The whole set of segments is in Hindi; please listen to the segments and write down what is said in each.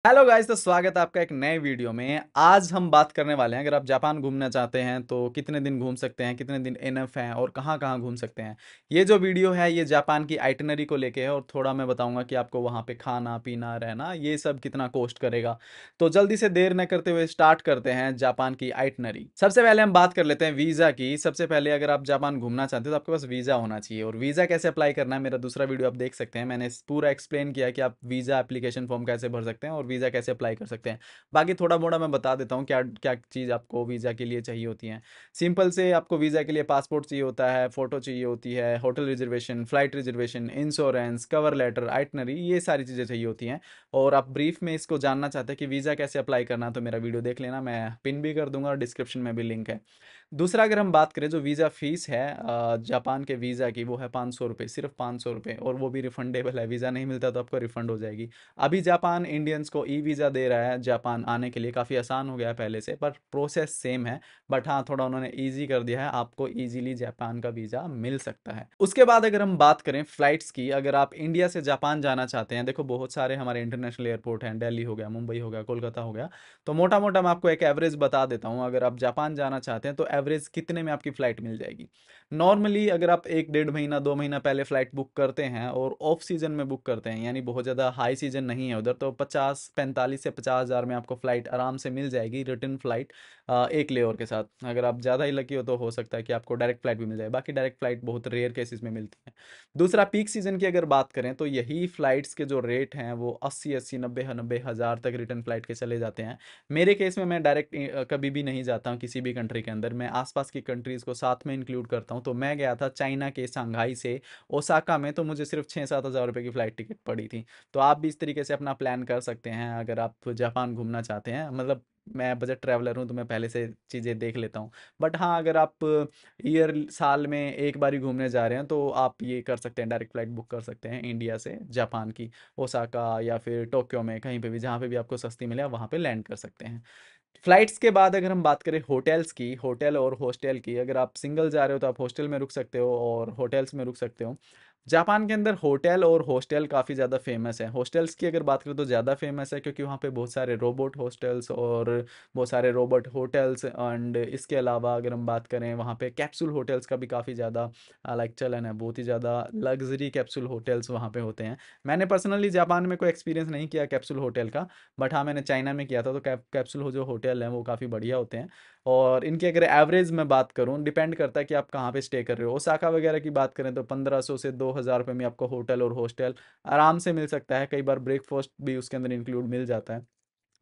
हेलो गाइस, तो स्वागत है आपका एक नए वीडियो में। आज हम बात करने वाले हैं, अगर आप जापान घूमना चाहते हैं तो कितने दिन घूम सकते हैं, कितने दिन इनफ हैं और कहाँ कहाँ घूम सकते हैं। ये जो वीडियो है ये जापान की आइटनरी को लेके है और थोड़ा मैं बताऊंगा कि आपको वहाँ पे खाना पीना रहना ये सब कितना कॉस्ट करेगा। तो जल्दी से देर न करते हुए स्टार्ट करते हैं जापान की आइटनरी। सबसे पहले हम बात कर लेते हैं वीज़ा की। सबसे पहले अगर आप जापान घूमना चाहते हो तो आपके पास वीज़ा होना चाहिए, और वीज़ा कैसे अप्लाई करना है मेरा दूसरा वीडियो आप देख सकते हैं। मैंने पूरा एक्सप्लेन किया कि आप वीज़ा एप्लीकेशन फॉर्म कैसे भर सकते हैं और वीज़ा कैसे अप्लाई कर सकते हैं। बाकी थोड़ा मोड़ा मैं बता देता हूँ क्या क्या चीज़ आपको वीज़ा के लिए चाहिए होती है। सिंपल से आपको वीज़ा के लिए पासपोर्ट चाहिए होता है, फ़ोटो चाहिए होती है, hotel reservation, flight reservation, insurance, cover letter, itinerary, ये सारी चीज़ें चाहिए होती हैं। और आप ब्रीफ में इसको जानना चाहते हैं कि वीज़ा कैसे अप्लाई करना है तो मेरा वीडियो देख लेना, मैं पिन भी कर दूंगा और डिस्क्रिप्शन में भी लिंक है। दूसरा, अगर हम बात करें जो वीज़ा फ़ीस है जापान के वीज़ा की, वो है 500 रुपये, सिर्फ 500 रुपये, और वो भी रिफंडेबल है। वीज़ा नहीं मिलता तो आपको रिफंड हो जाएगी। अभी जापान इंडियंस को ई वीज़ा दे रहा है जापान आने के लिए, काफ़ी आसान हो गया है पहले से, पर प्रोसेस सेम है। बट हाँ, थोड़ा उन्होंने ईजी कर दिया है, आपको ईजिली जापान का वीज़ा मिल सकता है। उसके बाद अगर हम बात करें फ़्लाइट्स की, अगर आप इंडिया से जापान जाना चाहते हैं, देखो बहुत सारे हमारे इंटरनेशनल एयरपोर्ट हैं, दिल्ली हो गया, मुंबई हो गया, कोलकाता हो गया। तो मोटा मोटा मैं आपको एक एवरेज बता देता हूँ। अगर आप जापान जाना चाहते हैं तो एवरेज कितने में आपकी फ़्लाइट मिल जाएगी। नॉर्मली अगर आप एक डेढ़ महीना 2 महीना पहले फ़्लाइट बुक करते हैं और ऑफ सीजन में बुक करते हैं, यानी बहुत ज़्यादा हाई सीजन नहीं है उधर, तो 45 से 50 हज़ार में आपको फ़्लाइट आराम से मिल जाएगी, रिटर्न फ़्लाइट एक लेओवर के साथ। अगर आप ज़्यादा ही लकी हो तो हो सकता है कि आपको डायरेक्ट फ़्लाइट भी मिल जाए, बाकी डायरेक्ट फ़्लाइट बहुत रेयर केसेस में मिलती है। दूसरा, पीक सीजन की अगर बात करें तो यही फ़्लाइट्स के जो रेट हैं वो 80 80 90 90 हज़ार तक रिटर्न फ़्लाइट के चले जाते हैं। मेरे केस में मैं डायरेक्ट कभी भी नहीं जाता हूँ किसी भी कंट्री के अंदर, मैं आसपास की कंट्रीज़ को साथ में इंक्लूड करता हूँ। तो मैं गया था चाइना के शंघाई से ओसाका में, तो मुझे सिर्फ 6 7 हज़ार रुपये की फ़्लाइट टिकट पड़ी थी। तो आप भी इस तरीके से अपना प्लान कर सकते हैं अगर आप जापान घूमना चाहते हैं। मतलब मैं बजट ट्रैवलर हूँ तो मैं पहले से चीज़ें देख लेता हूँ। बट हाँ, अगर आप साल में एक बार ही घूमने जा रहे हैं तो आप ये कर सकते हैं, डायरेक्ट फ़्लाइट बुक कर सकते हैं इंडिया से जापान की, ओसाका या फिर टोक्यो में, कहीं पे भी जहाँ पे भी आपको सस्ती मिले आप वहाँ पे लैंड कर सकते हैं। फ्लाइट्स के बाद अगर हम बात करें होटल्स की, होटल और हॉस्टल की, अगर आप सिंगल जा रहे हो तो आप हॉस्टल में रुक सकते हो और होटल्स में रुक सकते हो। जापान के अंदर होटल और हॉस्टल काफ़ी ज़्यादा फेमस है। हॉस्टल्स की अगर बात करें तो ज़्यादा फेमस है क्योंकि वहाँ पे बहुत सारे रोबोट हॉस्टल्स और बहुत सारे रोबोट होटल्स, एंड इसके अलावा अगर हम बात करें वहाँ पे कैप्सूल होटल्स का भी काफ़ी ज़्यादा लाइक चलन है। बहुत ही ज़्यादा लग्जरी कैप्सूल होटल्स वहाँ पे होते हैं। मैंने पर्सनली जापान में कोई एक्सपीरियंस नहीं किया कैप्सूल होटल का, बट हाँ मैंने चाइना में किया था। तो कैप्सूल हो जो होटल हैं वो काफ़ी बढ़िया होते हैं। और इनकी अगर एवरेज मैं बात करूँ, डिपेंड करता है कि आप कहाँ पे स्टे कर रहे हो। ओसाका वगैरह की बात करें तो 1500 से 2000 रुपये में आपको होटल और हॉस्टल आराम से मिल सकता है। कई बार ब्रेकफास्ट भी उसके अंदर इंक्लूड मिल जाता है।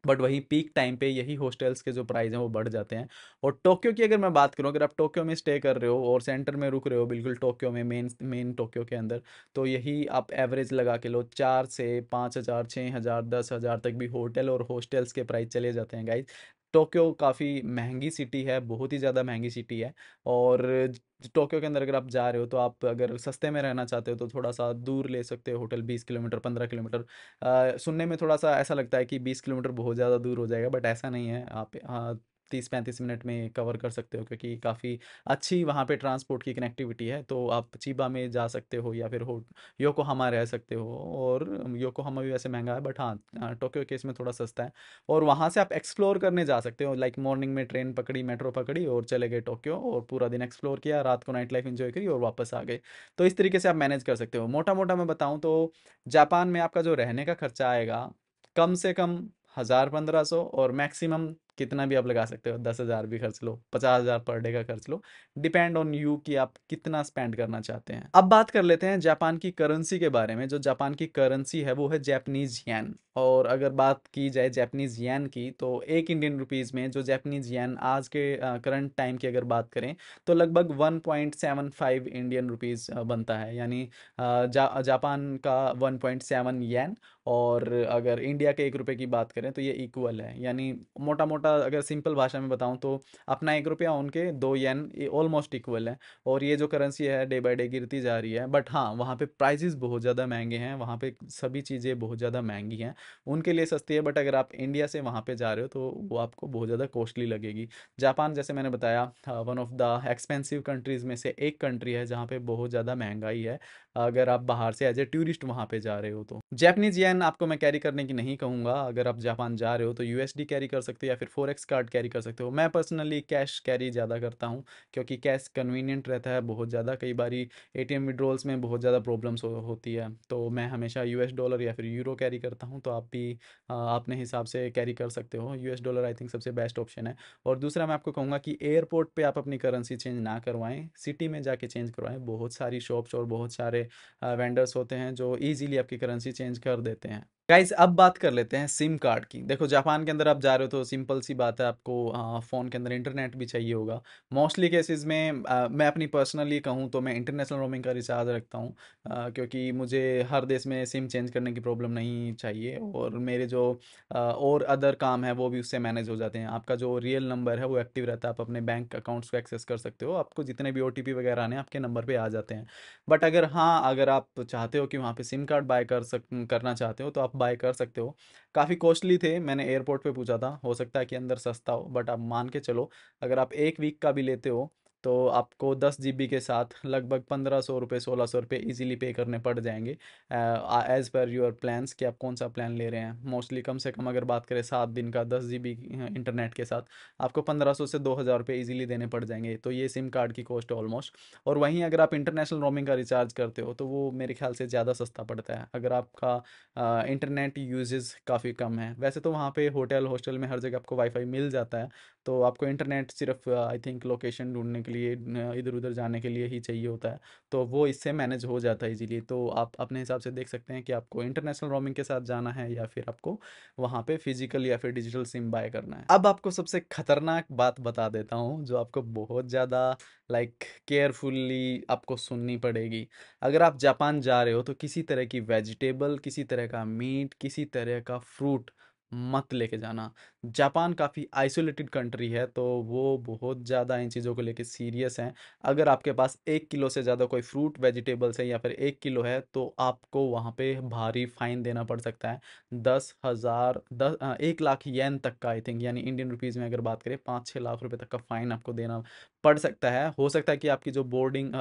बट वही पीक टाइम पे यही हॉस्टल्स के जो प्राइस हैं वो बढ़ जाते हैं। और टोक्यो की अगर मैं बात करूँ, अगर आप टोक्यो में स्टे कर रहे हो और सेंटर में रुक रहे हो बिल्कुल टोक्यो में, मेन मेन टोक्यो के अंदर, तो यही आप एवरेज लगा के लो, 4 से 5 हज़ार, 6 हज़ार, 10 हज़ार तक भी होटल और हॉस्टल्स के प्राइस चले जाते हैं गाइज। टोक्यो काफ़ी महंगी सिटी है, बहुत ही ज़्यादा महंगी सिटी है। और टोक्यो के अंदर अगर आप जा रहे हो तो आप अगर सस्ते में रहना चाहते हो तो थोड़ा सा दूर ले सकते हो होटल, 20 किलोमीटर, 15 किलोमीटर। सुनने में थोड़ा सा ऐसा लगता है कि 20 किलोमीटर बहुत ज़्यादा दूर हो जाएगा, बट ऐसा नहीं है। आप 30 35 मिनट में कवर कर सकते हो क्योंकि काफ़ी अच्छी वहाँ पे ट्रांसपोर्ट की कनेक्टिविटी है। तो आप चिबा में जा सकते हो या फिर हो योकोहामा रह सकते हो। और योकोहामा भी वैसे महंगा है, बट हाँ टोक्यो केस में थोड़ा सस्ता है। और वहाँ से आप एक्सप्लोर करने जा सकते हो, लाइक मॉर्निंग में ट्रेन पकड़ी, मेट्रो पकड़ी और चले गए टोक्यो, और पूरा दिन एक्सप्लोर किया, रात को नाइट लाइफ एंजॉय करी और वापस आ गए। तो इस तरीके से आप मैनेज कर सकते हो। मोटा मोटा मैं बताऊँ तो जापान में आपका जो रहने का खर्चा आएगा, कम से कम 1000 1500, और मैक्सिमम कितना भी आप लगा सकते हो, 10 हज़ार भी खर्च लो, 50 हज़ार पर डे का खर्च लो। डिपेंड ऑन यू कि आप कितना स्पेंड करना चाहते हैं। अब बात कर लेते हैं जापान की करेंसी के बारे में। जो जापान की करेंसी है वो है जैपनीज येन। और अगर बात की जाए जैपनीज येन की, तो एक इंडियन रुपीज़ में जो जैपनीज येन आज के करंट टाइम की अगर बात करें तो लगभग 1.75 इंडियन रुपीज़ बनता है। यानी जापान का 1.7 येन। और अगर इंडिया के 1 रुपये की बात करें तो ये इक्वल है। यानी मोटा मोटा अगर सिंपल भाषा में बताऊं तो अपना 1 रुपया उनके 2 येन, ये ऑलमोस्ट इक्वल है। और ये जो करेंसी है डे बाय डे गिरती जा रही है। बट हाँ, वहाँ पे प्राइजेस बहुत ज़्यादा महंगे हैं, वहाँ पे सभी चीज़ें बहुत ज़्यादा महंगी हैं। उनके लिए सस्ती है, बट अगर आप इंडिया से वहाँ पे जा रहे हो तो वो आपको बहुत ज़्यादा कॉस्टली लगेगी। जापान जैसे मैंने बताया one of the expensive countries में से एक कंट्री है जहाँ पे बहुत ज़्यादा महंगाई है अगर आप बाहर से एज ए टूरिस्ट वहाँ पे जा रहे हो तो। जैपनीज येन आपको मैं कैरी करने की नहीं कहूँगा, अगर आप जापान जा रहे हो तो यूएसडी कैरी कर सकते हो या फिर फोरेक्स कार्ड कैरी कर सकते हो। मैं पर्सनली कैश कैरी ज़्यादा करता हूँ क्योंकि कैश कन्वीनियंट रहता है बहुत ज़्यादा। कई बारी एटीएम विड्रॉल्स में बहुत ज़्यादा प्रॉब्लम्स होती है, तो मैं हमेशा यूएस डॉलर या फिर यूरो कैरी करता हूँ। तो आप भी अपने हिसाब से कैरी कर सकते हो। यूएस डॉलर आई थिंक सबसे बेस्ट ऑप्शन है। और दूसरा मैं आपको कहूँगा कि एयरपोर्ट पे आप अपनी करेंसी चेंज ना करवाएं, सिटी में जाके चेंज करवाएं। बहुत सारी शॉप्स और बहुत सारे वेंडर्स होते हैं जो इजीली आपकी करेंसी चेंज कर देते हैं। गाइज अब बात कर लेते हैं सिम कार्ड की। देखो जापान के अंदर आप जा रहे हो तो सिंपल सी बात है, आपको फ़ोन के अंदर इंटरनेट भी चाहिए होगा। मोस्टली केसेस में मैं अपनी पर्सनली कहूँ तो मैं इंटरनेशनल रोमिंग का रिचार्ज रखता हूँ, क्योंकि मुझे हर देश में सिम चेंज करने की प्रॉब्लम नहीं चाहिए। और मेरे जो और अदर काम है वो भी उससे मैनेज हो जाते हैं। आपका जो रियल नंबर है वो एक्टिव रहता है, आप अपने बैंक अकाउंट्स को एक्सेस कर सकते हो, आपको जितने भी ओटीपी वगैरह आने आपके नंबर पे आ जाते हैं। बट अगर हाँ, अगर आप चाहते हो कि वहाँ पे सिम कार्ड बाय करना चाहते हो तो आप बाय कर सकते हो। काफ़ी कॉस्टली थे, मैंने एयरपोर्ट पे पूछा था, हो सकता है कि अंदर सस्ता हो, बट आप मान के चलो अगर आप एक वीक का भी लेते हो तो आपको 10 GB के साथ लगभग 1500 रुपये 1600 रुपये ईजिली पे करने पड़ जाएंगे एज़ पर योर प्लान्स कि आप कौन सा प्लान ले रहे हैं। मोस्टली कम से कम अगर बात करें 7 दिन का 10 GB इंटरनेट के साथ आपको 1500 से 2000 रुपये ईजिली देने पड़ जाएंगे। तो ये सिम कार्ड की कॉस्ट है ऑलमोस्ट। और वहीं अगर आप इंटरनेशनल रोमिंग का रिचार्ज करते हो तो वो मेरे ख्याल से ज़्यादा सस्ता पड़ता है अगर आपका इंटरनेट यूजेस काफ़ी कम है। वैसे तो वहाँ पे होटल हॉस्टल में हर जगह आपको वाईफाई मिल जाता है, तो आपको इंटरनेट सिर्फ आई थिंक लोकेशन ढूंढने के लिए इधर उधर जाने के लिए ही चाहिए होता है, तो वो इससे मैनेज हो जाता है इजीली। तो आप अपने हिसाब से देख सकते हैं कि आपको इंटरनेशनल रोमिंग के साथ जाना है या फिर आपको वहाँ पे फिजिकल या फिर डिजिटल सिम बाय करना है। अब आपको सबसे खतरनाक बात बता देता हूँ जो आपको बहुत ज़्यादा लाइक केयरफुल्ली आपको सुननी पड़ेगी। अगर आप जापान जा रहे हो तो किसी तरह की वेजिटेबल, किसी तरह का मीट, किसी तरह का फ्रूट मत लेके जाना। जापान काफ़ी आइसोलेटेड कंट्री है, तो वो बहुत ज़्यादा इन चीज़ों को लेके सीरियस हैं। अगर आपके पास 1 किलो से ज़्यादा कोई फ्रूट वेजिटेबल्स है या फिर 1 किलो है तो आपको वहाँ पे भारी फाइन देना पड़ सकता है। 1 लाख येन तक का आई थिंक, यानी इंडियन रुपीज़ में अगर बात करें 5-6 लाख रुपए तक का फाइन आपको देना पड़ सकता है। हो सकता है कि आपकी जो बोर्डिंग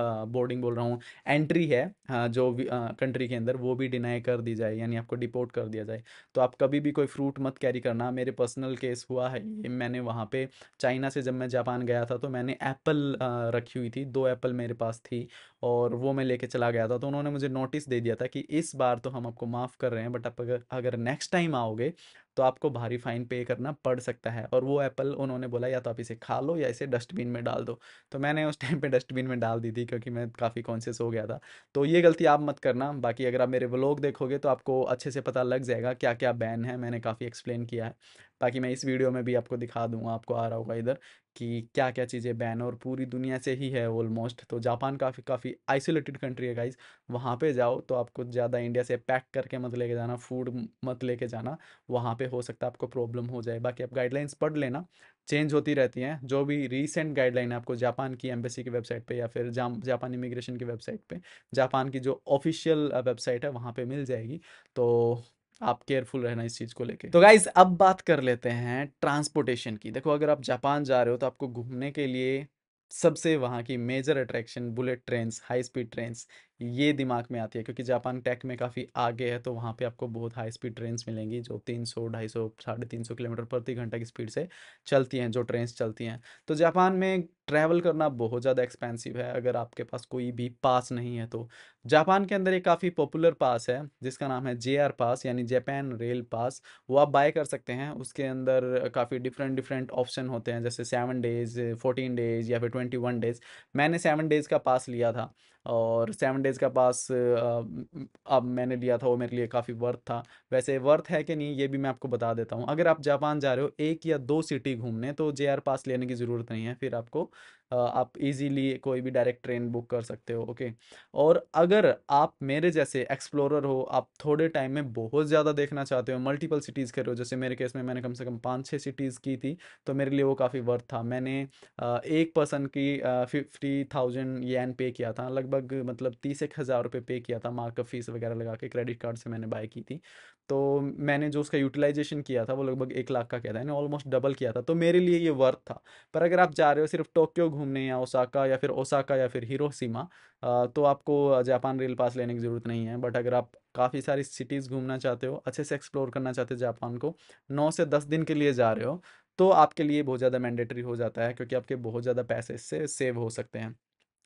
बोल रहा हूँ, एंट्री है जो कंट्री के अंदर, वो भी डिनाई कर दी जाए, यानी आपको डिपोर्ट कर दिया जाए। तो आप कभी भी कोई फ्रूट मत कैरी करना। मेरे पर्सनल केस हुआ है ये, मैंने वहाँ पे चाइना से जब मैं जापान गया था तो मैंने एप्पल रखी हुई थी, 2 एप्पल मेरे पास थी और वो मैं लेके चला गया था। तो उन्होंने मुझे नोटिस दे दिया था कि इस बार तो हम आपको माफ़ कर रहे हैं, बट आप अगर अगर नेक्स्ट टाइम आओगे तो आपको भारी फाइन पे करना पड़ सकता है। और वो एप्पल उन्होंने बोला या तो आप इसे खा लो या इसे डस्टबिन में डाल दो। तो मैंने उस टाइम पे डस्टबिन में डाल दी थी क्योंकि मैं काफ़ी कॉन्शियस हो गया था। तो ये गलती आप मत करना। बाकी अगर आप मेरे व्लॉग देखोगे तो आपको अच्छे से पता लग जाएगा क्या क्या बैन है, मैंने काफ़ी एक्सप्लेन किया है। बाकी मैं इस वीडियो में भी आपको दिखा दूंगा, आपको आ रहा होगा इधर, कि क्या क्या चीज़ें बैन है और पूरी दुनिया से ही है ऑलमोस्ट। तो जापान काफ़ी काफ़ी आइसोलेटेड कंट्री है गाइज। वहाँ पे जाओ तो आपको ज़्यादा इंडिया से पैक करके मत लेके जाना, फूड मत लेके जाना, वहाँ पे हो सकता है आपको प्रॉब्लम हो जाए। बाकी आप गाइडलाइंस पढ़ लेना, चेंज होती रहती हैं। जो भी रीसेंट गाइडलाइन है आपको जापान की एम्बेसी की वेबसाइट पे या फिर जापान इमिग्रेशन की वेबसाइट पे, जापान की जो ऑफिशियल वेबसाइट है वहाँ पे मिल जाएगी। तो आप केयरफुल रहना इस चीज़ को लेके। तो गाइज अब बात कर लेते हैं ट्रांसपोर्टेशन की। देखो अगर आप जापान जा रहे हो तो आपको घूमने के लिए सबसे वहाँ की major attraction bullet trains, high speed trains, ये दिमाग में आती है क्योंकि जापान टेक में काफ़ी आगे है। तो वहाँ पे आपको बहुत हाई स्पीड ट्रेन्स मिलेंगी जो 300, 250, 350 किलोमीटर प्रति घंटा की स्पीड से चलती हैं, जो ट्रेन्स चलती हैं। तो जापान में ट्रैवल करना बहुत ज़्यादा एक्सपेंसिव है अगर आपके पास कोई भी पास नहीं है तो। जापान के अंदर एक काफ़ी पॉपुलर पास है जिसका नाम है JR पास, यानी जापान रेल पास। वो आप बाय कर सकते हैं। उसके अंदर काफ़ी डिफरेंट डिफरेंट ऑप्शन होते हैं, जैसे 7 डेज़, 14 डेज़ या फिर 21 डेज़। मैंने 7 डेज़ का पास लिया था और 7 डेज़ का पास अब मैंने लिया था, वो मेरे लिए काफ़ी वर्थ था। वैसे वर्थ है कि नहीं ये भी मैं आपको बता देता हूँ। अगर आप जापान जा रहे हो 1 या 2 सिटी घूमने तो JR पास लेने की ज़रूरत नहीं है, फिर आपको आप इजीली कोई भी डायरेक्ट ट्रेन बुक कर सकते हो। ओके। और अगर आप मेरे जैसे एक्सप्लोरर हो, आप थोड़े टाइम में बहुत ज़्यादा देखना चाहते हो, मल्टीपल सिटीज़ कर रहे हो, जैसे मेरे केस में मैंने कम से कम 5-6 सिटीज़ की थी, तो मेरे लिए वो काफ़ी वर्थ था। मैंने एक पर्सन की 50,000 येन पे किया था, लगभग मतलब 30,000 रुपये पे किया था, मार्कअप फीस वगैरह लगा के, क्रेडिट कार्ड से मैंने बाय की थी। तो मैंने जो उसका यूटिलाइजेशन किया था वो लगभग 1 लाख का किया था, यानी ऑलमोस्ट डबल किया था, तो मेरे लिए ये वर्थ था। पर अगर आप जा रहे हो सिर्फ टोक्यो घूमने, या ओसाका या फिर हिरोशिमा, तो आपको जापान रेल पास लेने की ज़रूरत नहीं है। बट अगर आप काफ़ी सारी सिटीज़ घूमना चाहते हो, अच्छे से एक्सप्लोर करना चाहते हो जापान को, 9 से 10 दिन के लिए जा रहे हो, तो आपके लिए बहुत ज़्यादा मैंडेटरी हो जाता है, क्योंकि आपके बहुत ज़्यादा पैसे इससे सेव हो सकते हैं।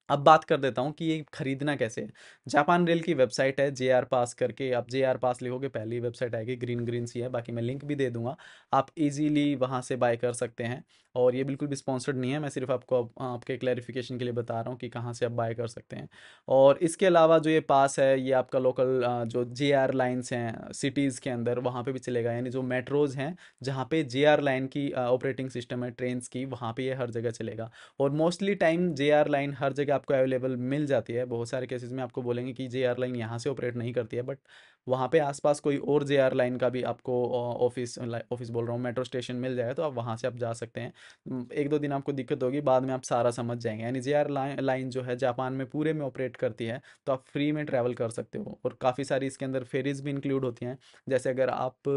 अब बात कर देता हूँ कि ये खरीदना कैसे है। जापान रेल की वेबसाइट है JR पास करके, आप JR पास लिखोगे पहली वेबसाइट आएगी, ग्रीन ग्रीन सी है, बाकी मैं लिंक भी दे दूंगा, आप इजीली वहाँ से बाय कर सकते हैं। और ये बिल्कुल भी स्पॉन्सर्ड नहीं है, मैं सिर्फ आपको आपके क्लैरिफिकेशन के लिए बता रहा हूँ कि कहाँ से आप बाय कर सकते हैं। और इसके अलावा जो ये पास है, ये आपका लोकल जो JR लाइन्स हैं सिटीज़ के अंदर, वहाँ पे भी चलेगा, यानी जो मेट्रोज़ हैं जहाँ पे JR लाइन की ऑपरेटिंग सिस्टम है ट्रेन्स की, वहाँ पे ये हर जगह चलेगा। और मोस्टली टाइम JR लाइन हर जगह आपको अवेलेबल मिल जाती है। बहुत सारे केसेस में आपको बोलेंगे कि JR लाइन यहाँ से ऑपरेट नहीं करती है, बट वहाँ पे आसपास कोई और JR लाइन का भी आपको ऑफिस ऑफिस बोल रहा हूँ, मेट्रो स्टेशन मिल जाएगा, तो आप वहाँ से आप जा सकते हैं। 1-2 दिन आपको दिक्कत होगी, बाद में आप सारा समझ जाएंगे। यानी JR लाइन जो है जापान में पूरे में ऑपरेट करती है, तो आप फ्री में ट्रैवल कर सकते हो। और काफ़ी सारी इसके अंदर फेरीज भी इंक्लूड होती हैं। जैसे अगर आप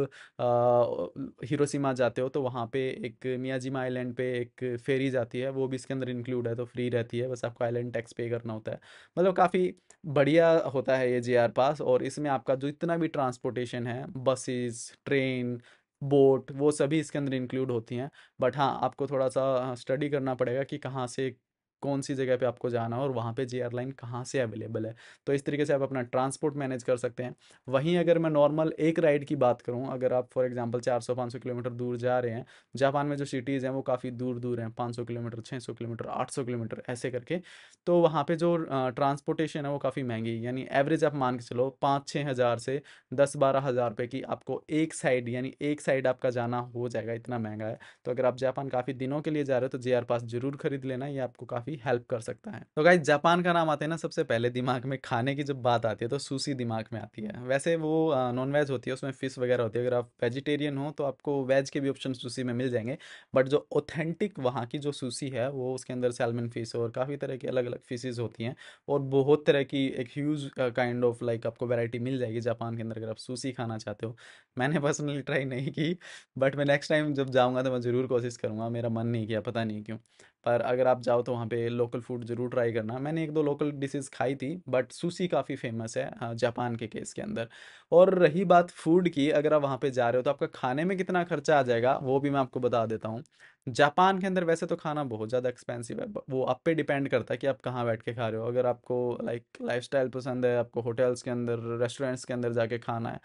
हिरोशिमा जाते हो, तो वहाँ पे एक मियाजिमा आइलैंड पे एक फेरी जाती है, वो भी इसके अंदर इंक्लूड है, तो फ्री रहती है, बस आपको आइलैंड टैक्स पे करना होता है। मतलब काफ़ी बढ़िया होता है ये JR पास। और इसमें आपका जो इतना भी ट्रांसपोर्टेशन है, बसेस, ट्रेन, बोट, वो सभी इसके अंदर इंक्लूड होती हैं। बट हाँ, आपको थोड़ा सा स्टडी करना पड़ेगा कि कहाँ से कौन सी जगह पे आपको जाना है, और वहाँ पे JR लाइन कहाँ से अवेलेबल है। तो इस तरीके से आप अपना ट्रांसपोर्ट मैनेज कर सकते हैं। वहीं अगर मैं नॉर्मल एक राइड की बात करूं, अगर आप फॉर एग्जांपल 400-500 किलोमीटर दूर जा रहे हैं, जापान में जो सिटीज़ हैं वो काफ़ी दूर दूर हैं, 500 किलोमीटर, 600 किलोमीटर, 800 किलोमीटर ऐसे करके, तो वहाँ पे जो ट्रांसपोर्टेशन है वो काफ़ी महंगी, यानी एवरेज आप मान के चलो 5-6 हज़ार से 10-12 हज़ार रुपये की आपको एक साइड, यानी एक साइड आपका जाना हो जाएगा, इतना महंगा है। तो अगर आप जापान काफ़ी दिनों के लिए जा रहे हो, तो JR पास जरूर खरीद लेना, ये आपको काफ़ी हेल्प कर सकता है। तो गाइस, जापान का नाम आते हैं ना, सबसे पहले दिमाग में खाने की जब बात आती है तो सुशी दिमाग में आती है। वैसे वो नॉन वेज होती है, उसमें फिश वगैरह होती है। अगर आप वेजिटेरियन हो तो आपको वेज के भी ऑप्शन सुशी में मिल जाएंगे। बट जो ऑथेंटिक वहाँ की जो सुशी है, वो उसके अंदर सैल्मन फिश और काफ़ी तरह की अलग अलग फिशेज होती हैं, और बहुत तरह की एक ह्यूज काइंड ऑफ लाइक आपको वैरायटी मिल जाएगी जापान के अंदर, अगर आप सुशी खाना चाहते हो। मैंने पर्सनली ट्राई नहीं की, बट मैं नेक्स्ट टाइम जब जाऊँगा तो मैं ज़रूर कोशिश करूँगा, मेरा मन नहीं किया, पता नहीं क्यों। पर अगर आप जाओ तो वहाँ पे लोकल फूड ज़रूर ट्राई करना। मैंने 1-2 लोकल डिशेज़ खाई थी, बट सुशी काफ़ी फेमस है जापान के केस के अंदर। और रही बात फूड की, अगर आप वहाँ पे जा रहे हो तो आपका खाने में कितना खर्चा आ जाएगा वो भी मैं आपको बता देता हूँ। जापान के अंदर वैसे तो खाना बहुत ज़्यादा एक्सपेंसिव है, वो आप पे डिपेंड करता है कि आप कहाँ बैठ के खा रहे हो। अगर आपको लाइक लाइफस्टाइल पसंद है, आपको होटल्स के अंदर, रेस्टोरेंट्स के अंदर जाके खाना है,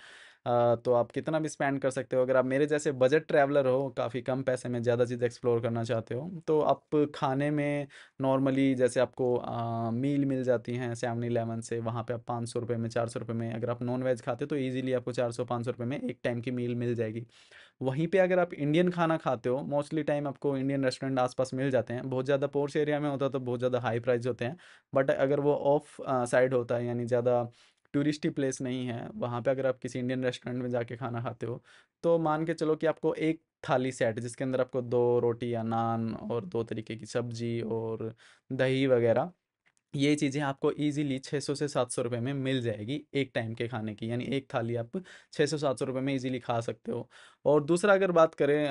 तो आप कितना भी स्पेंड कर सकते हो। अगर आप मेरे जैसे बजट ट्रैवलर हो, काफ़ी कम पैसे में ज़्यादा चीज़ एक्सप्लोर करना चाहते हो, तो आप खाने में नॉर्मली जैसे आपको मील मिल जाती हैं 7-11 से, वहाँ पे आप 500 रुपये में, 400 रुपये में, अगर आप नॉन वेज खाते हो तो ईजिली आपको 400-500 रुपये में एक टाइम की मील मिल जाएगी। वहीं पे अगर आप इंडियन खाना खाते हो, मोस्टली टाइम आपको इंडियन रेस्टोरेंट आसपास मिल जाते हैं। बहुत ज़्यादा पोर्स एरिया में होता है तो बहुत ज़्यादा हाई प्राइस होते हैं। बट अगर वो ऑफ साइड होता है, यानी ज़्यादा टूरिस्टी प्लेस नहीं है, वहाँ पे अगर आप किसी इंडियन रेस्टोरेंट में जाके खाना खाते हो, तो मान के चलो कि आपको एक थाली सेट, जिसके अंदर आपको 2 रोटी या नान और 2 तरीके की सब्जी और दही वगैरह, ये चीज़ें आपको इजीली 600 से 700 रुपये में मिल जाएगी एक टाइम के खाने की, यानी एक थाली आप 600-700 रुपये में इजीली खा सकते हो। और दूसरा अगर बात करें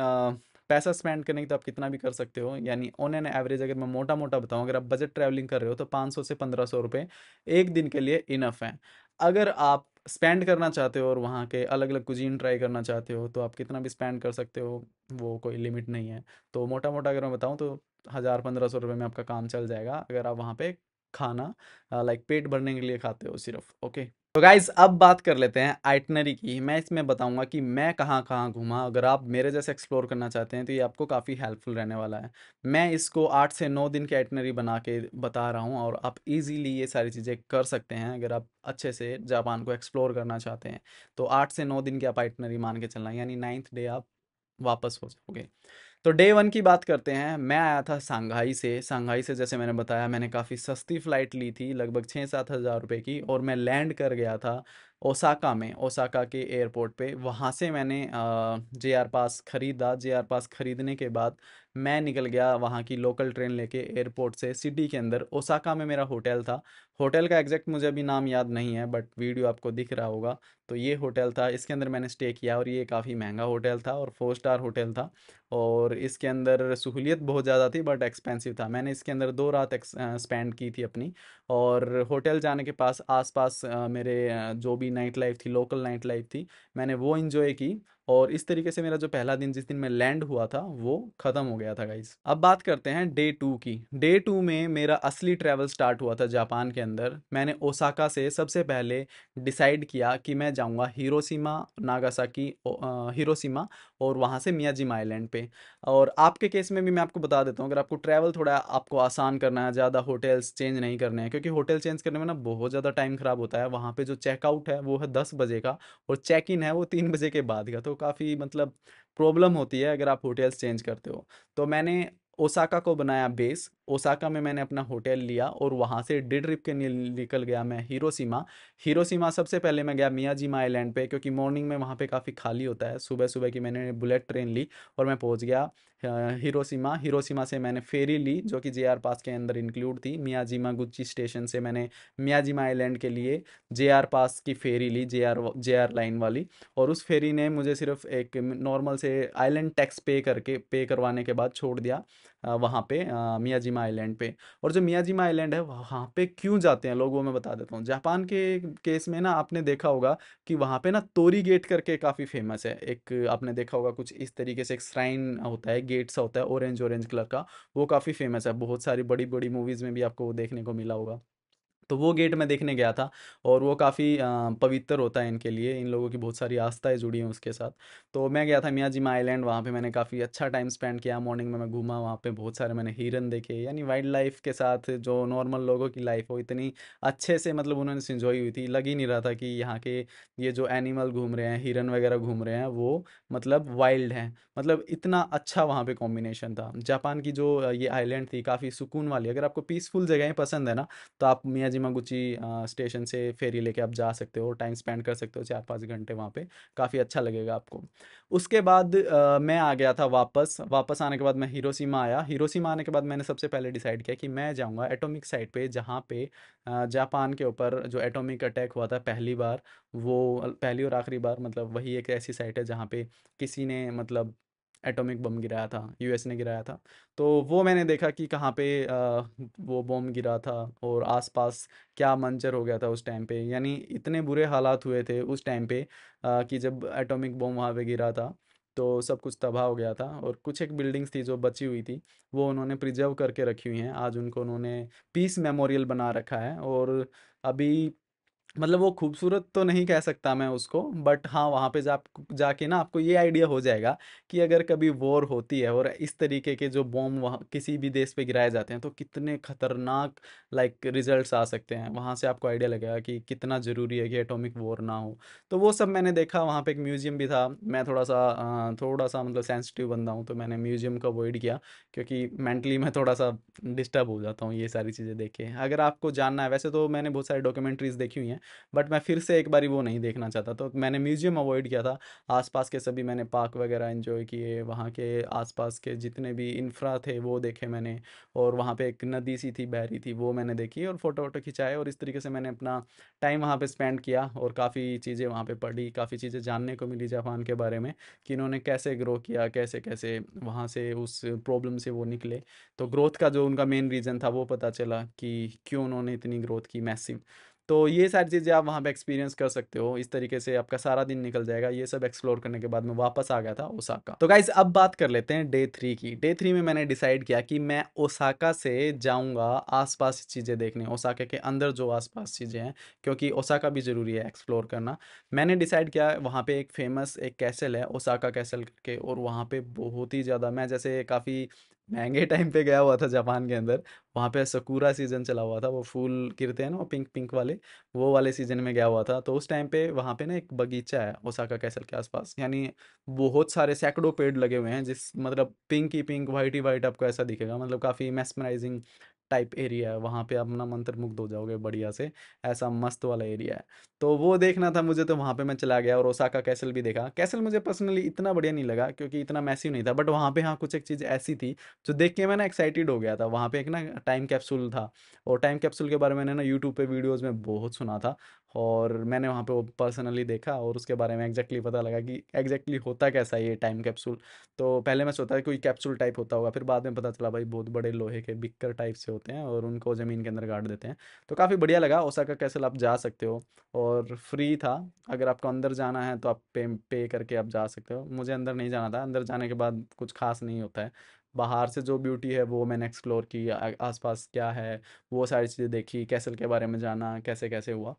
पैसा स्पेंड करने की, तो आप कितना भी कर सकते हो, यानी ऑन एन एवरेज अगर मैं मोटा मोटा बताऊं, अगर आप बजट ट्रैवलिंग कर रहे हो तो 500 से 1500 रुपये एक दिन के लिए इनफ है। अगर आप स्पेंड करना चाहते हो और वहाँ के अलग अलग कुजीन ट्राई करना चाहते हो, तो आप कितना भी स्पेंड कर सकते हो, वो कोई लिमिट नहीं है। तो मोटा मोटा अगर मैं बताऊँ तो 1000-1500 रुपये में आपका काम चल जाएगा, अगर आप वहाँ पे खाना लाइक पेट भरने के लिए खाते हो सिर्फ। ओके। तो गाइज, अब बात कर लेते हैं आइटनरी की। मैं इसमें बताऊंगा कि मैं कहाँ कहाँ घूमा। अगर आप मेरे जैसे एक्सप्लोर करना चाहते हैं तो ये आपको काफ़ी हेल्पफुल रहने वाला है। मैं इसको 8 से 9 दिन की आइटनरी बना के बता रहा हूँ, और आप इजीली ये सारी चीज़ें कर सकते हैं अगर आप अच्छे से जापान को एक्सप्लोर करना चाहते हैं। तो 8 से 9 दिन की आप आइटनरी मान के चलना, यानी 9th डे आप वापस हो जाओगे। तो डे 1 की बात करते हैं। मैं आया था शंघाई से जैसे मैंने बताया, मैंने काफ़ी सस्ती फ़्लाइट ली थी, लगभग 6-7 हज़ार रुपए की, और मैं लैंड कर गया था ओसाका में, ओसाका के एयरपोर्ट पे। वहाँ से मैंने जेआर पास खरीदा। जेआर पास खरीदने के बाद मैं निकल गया वहाँ की लोकल ट्रेन लेके एयरपोर्ट से सिटी के अंदर। ओसाका में मेरा होटल था। होटल का एग्जैक्ट मुझे अभी नाम याद नहीं है, बट वीडियो आपको दिख रहा होगा। तो ये होटल था, इसके अंदर मैंने स्टे किया, और ये काफ़ी महंगा होटल था और 4 स्टार होटल था। और इसके अंदर सहूलियत बहुत ज़्यादा थी, बट एक्सपेंसिव था। मैंने इसके अंदर 2 रात स्पेंड की थी अपनी। और होटल जाने के पास आसपास मेरे जो भी नाइट लाइफ थी, लोकल नाइट लाइफ थी, मैंने वो इन्जॉय की। और इस तरीके से मेरा जो पहला दिन, जिस दिन मैं लैंड हुआ था, वो ख़त्म हो गया था गाइज। अब बात करते हैं डे 2 की। डे 2 में मेरा असली ट्रैवल स्टार्ट हुआ था जापान के अंदर। मैंने ओसाका से सबसे पहले डिसाइड किया कि मैं जाऊंगा हिरोशिमा, नागासाकी, हिरोशिमा, और वहाँ से मियाजिमा आइलैंड पे। और आपके केस में भी मैं आपको बता देता हूँ, अगर आपको ट्रैवल थोड़ा आपको आसान करना है, ज़्यादा होटल्स चेंज नहीं करने हैं, क्योंकि होटल चेंज करने में ना बहुत ज़्यादा टाइम ख़राब होता है। वहाँ पे जो चेकआउट है वो है 10 बजे का, और चेक इन है वो 3 बजे के बाद का। तो काफ़ी मतलब प्रॉब्लम होती है अगर आप होटल्स चेंज करते हो। तो मैंने ओसाका को बनाया बेस। ओसाका में मैंने अपना होटल लिया, और वहाँ से डे ट्रिप के लिए निकल गया मैं हिरोशिमा। हिरोशिमा सबसे पहले मैं गया मियाजिमा आइलैंड पे, क्योंकि मॉर्निंग में वहाँ पे काफ़ी खाली होता है। सुबह सुबह की मैंने बुलेट ट्रेन ली, और मैं पहुँच गया हिरोशिमा। हिरोशिमा से मैंने फेरी ली, जो कि जेआर पास के अंदर इंक्लूड थी। मियाजिमा गुच्ची स्टेशन से मैंने मियाजिमा आइलैंड के लिए जेआर पास की फेरी ली, जेआर लाइन वाली। और उस फेरी ने मुझे सिर्फ एक नॉर्मल से आइलैंड टैक्स पे करवाने के बाद छोड़ दिया वहाँ पे मियाजिमा आइलैंड पे। और जो मियाजिमा आइलैंड है, वहाँ पे क्यों जाते हैं लोग, वो मैं बता देता हूँ। जापान के केस में ना आपने देखा होगा कि वहाँ पे ना तोरी गेट करके काफ़ी फेमस है। एक आपने देखा होगा कुछ इस तरीके से, एक श्राइन होता है, गेट सा होता है ऑरेंज ऑरेंज कलर का। वो काफ़ी फेमस है, बहुत सारी बड़ी बड़ी मूवीज़ में भी आपको वो देखने को मिला होगा। तो वो गेट मैं देखने गया था। और वो काफ़ी पवित्र होता है इनके लिए, इन लोगों की बहुत सारी आस्थाएं जुड़ी हैं उसके साथ। तो मैं गया था मियाजिमा आइलैंड, वहाँ पे मैंने काफ़ी अच्छा टाइम स्पेंड किया। मॉर्निंग में मैं घूमा, वहाँ पे बहुत सारे मैंने हिरन देखे, यानी वाइल्ड लाइफ के साथ जो नॉर्मल लोगों की लाइफ हो, इतनी अच्छे से मतलब उन्होंने संजोई हुई थी। लग ही नहीं रहा था कि यहाँ के ये जो एनिमल घूम रहे हैं, हिरन वगैरह घूम रहे हैं, वो मतलब वाइल्ड हैं। मतलब इतना अच्छा वहाँ पे कॉम्बिनेशन था। जापान की जो ये आइलैंड थी, काफ़ी सुकून वाली। अगर आपको पीसफुल जगहें पसंद है ना, तो आप मियाजिमागुची स्टेशन से फेरी लेके आप जा सकते हो, टाइम स्पेंड कर सकते हो 4-5 घंटे वहाँ पे। काफ़ी अच्छा लगेगा आपको। उसके बाद मैं आ गया था वापस। वापस आने के बाद मैं हिरोशिमा आया। हिरोशिमा आने के बाद मैंने सबसे पहले डिसाइड किया कि मैं जाऊँगा एटॉमिक साइट पे, जहाँ पे जापान के ऊपर जो एटॉमिक अटैक हुआ था पहली बार, वो पहली और आखिरी बार, मतलब वही एक ऐसी साइट है जहाँ पे किसी ने मतलब एटॉमिक बम गिराया था, यूएस ने गिराया था। तो वो मैंने देखा कि कहाँ पे वो बॉम्ब गिरा था, और आसपास क्या मंजर हो गया था उस टाइम पे। यानी इतने बुरे हालात हुए थे उस टाइम पे कि जब एटॉमिक बॉम्ब वहाँ पे गिरा था, तो सब कुछ तबाह हो गया था। और कुछ एक बिल्डिंग्स थी जो बची हुई थी, वो उन्होंने प्रिजर्व करके रखी हुई हैं। आज उनको उन्होंने पीस मेमोरियल बना रखा है। और अभी मतलब वो खूबसूरत तो नहीं कह सकता मैं उसको, बट हाँ, वहाँ पे जाके ना आपको ये आइडिया हो जाएगा कि अगर कभी वॉर होती है और इस तरीके के जो बॉम्ब वहाँ किसी भी देश पे गिराए जाते हैं, तो कितने खतरनाक लाइक रिजल्ट्स आ सकते हैं। वहाँ से आपको आइडिया लगेगा कि कितना ज़रूरी है कि एटॉमिक वॉर ना हो। तो वो सब मैंने देखा। वहाँ पे एक म्यूजियम भी था। मैं थोड़ा सा मतलब सेंसिटिव बंदा हूँ, तो मैंने म्यूजियम को अवॉइड किया, क्योंकि मेंटली मैं थोड़ा सा डिस्टर्ब हो जाता हूँ ये सारी चीज़ें देख के। अगर आपको जानना है, वैसे तो मैंने बहुत सारी डॉक्यूमेंट्रीज देखी हुई हैं, बट मैं फिर से एक बारी वो नहीं देखना चाहता, तो मैंने म्यूजियम अवॉइड किया था। आसपास के सभी मैंने पार्क वगैरह एंजॉय किए, वहाँ के आसपास के जितने भी इंफ्रा थे वो देखे मैंने। और वहाँ पे एक नदी सी थी, बह रही थी, वो मैंने देखी और फोटो वोटो खिंचाए। और इस तरीके से मैंने अपना टाइम वहाँ पे स्पेंड किया, और काफ़ी चीज़ें वहाँ पे पढ़ी, काफ़ी चीज़ें जानने को मिली जापान के बारे में, कि इन्होंने कैसे ग्रो किया, कैसे कैसे वहाँ से उस प्रॉब्लम से वो निकले। तो ग्रोथ का जो उनका मेन रीज़न था वो पता चला कि क्यों उन्होंने इतनी ग्रोथ की, मैसिव। तो ये सारी चीज़ें आप वहाँ पे एक्सपीरियंस कर सकते हो। इस तरीके से आपका सारा दिन निकल जाएगा। ये सब एक्सप्लोर करने के बाद मैं वापस आ गया था ओसाका। तो गाइज अब बात कर लेते हैं डे 3 की। डे 3 में मैंने डिसाइड किया कि मैं ओसाका से जाऊँगा आसपास चीज़ें देखने, ओसाका के अंदर जो आसपास चीज़ें हैं, क्योंकि ओसाका भी ज़रूरी है एक्सप्लोर करना। मैंने डिसाइड किया, वहाँ पे एक फेमस एक कैसल है, ओसाका कैसल करके, और वहाँ पे बहुत ही ज़्यादा, मैं जैसे काफ़ी महंगे टाइम पे गया हुआ था जापान के अंदर। वहाँ पे sakura सीजन चला हुआ था, वो फूल गिरते हैं ना, वो पिंक पिंक वाले, वो वाले सीजन में गया हुआ था। तो उस टाइम पे वहाँ पे ना एक बगीचा है ओसाका कैसल के आसपास, यानी बहुत सारे सैकड़ों पेड़ लगे हुए हैं, जिस मतलब पिंक ही पिंक, वाइट ही वाइट आपको ऐसा दिखेगा, मतलब काफ़ी मेस्मराइजिंग टाइप एरिया है वहाँ पे। आप ना मंत्रमुग्ध हो जाओगे बढ़िया से, ऐसा मस्त वाला एरिया है। तो वो देखना था मुझे, तो वहाँ पे मैं चला गया और ओसाका कैसल भी देखा। कैसल मुझे पर्सनली इतना बढ़िया नहीं लगा क्योंकि इतना मैसिव नहीं था, बट वहाँ पे हाँ कुछ एक चीज़ ऐसी थी जो देख के मैं ना एक्साइटेड हो गया था। वहाँ पे एक ना टाइम कैप्सूल था, और टाइम कैप्सूल के बारे में मैंने ना यूट्यूब पे वीडियोज़ में बहुत सुना था, और मैंने वहाँ पे वो पर्सनली देखा और उसके बारे में एग्जैक्टली पता लगा कि एग्जैक्टली होता कैसा है ये टाइम कैप्सूल। तो पहले मैं सोचा कोई कैप्सूल टाइप होता होगा, फिर बाद में पता चला भाई बहुत बड़े लोहे के बिक्कर टाइप से होते हैं और उनको ज़मीन के अंदर गाड़ देते हैं। तो काफ़ी बढ़िया लगा। ओसाका कैसल आप जा सकते हो, और फ्री था। अगर आपको अंदर जाना है तो आप पे करके आप जा सकते हो। मुझे अंदर नहीं जाना था, अंदर जाने के बाद कुछ खास नहीं होता है। बाहर से जो ब्यूटी है वो मैंने एक्सप्लोर की, आसपास क्या है वो सारी चीज़ें देखी, कैसल के बारे में जाना कैसे कैसे हुआ।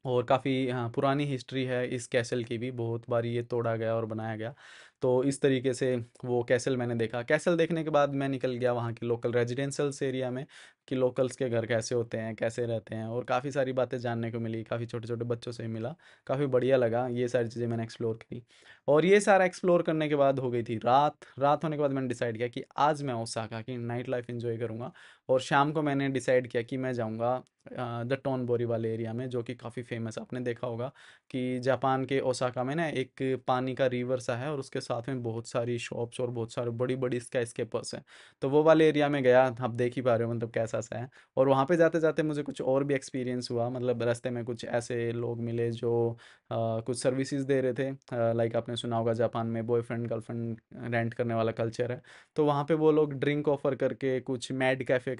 और काफ़ी हाँ पुरानी हिस्ट्री है इस कैसल की भी, बहुत बार ये तोड़ा गया और बनाया गया। तो इस तरीके से वो कैसल मैंने देखा। कैसल देखने के बाद मैं निकल गया वहाँ के लोकल रेजिडेंशियल्स एरिया में, कि लोकल्स के घर कैसे होते हैं, कैसे रहते हैं, और काफ़ी सारी बातें जानने को मिली, काफ़ी छोटे छोटे बच्चों से मिला। काफ़ी बढ़िया लगा, ये सारी चीज़ें मैंने एक्सप्लोर की। और ये सारा एक्सप्लोर करने के बाद हो गई थी रात। रात होने के बाद मैंने डिसाइड किया कि आज मैं ओसाका की नाइट लाइफ एंजॉय करूँगा। और शाम को मैंने डिसाइड किया कि मैं जाऊँगा द टोनबोरी वाले एरिया में, जो कि काफ़ी फेमस है। आपने देखा होगा कि जापान के ओसाका में ना एक पानी का रिवर सा है, और उसके साथ में बहुत सारी शॉप्स और बहुत सारे बड़ी बड़ी स्काई स्केपर्स हैं। तो वो वाले एरिया में गया, आप देख ही पा रहे हो मतलब कैसा सा है। और वहाँ पे जाते जाते मुझे कुछ और भी एक्सपीरियंस हुआ, मतलब रास्ते में कुछ ऐसे लोग मिले जो कुछ सर्विसेज दे रहे थे। लाइक आपने सुना होगा जापान में बॉयफ्रेंड गर्लफ्रेंड रेंट करने वाला कल्चर है। तो वहाँ पे वो लोग ड्रिंक ऑफर करके, कुछ मेड कैफ़े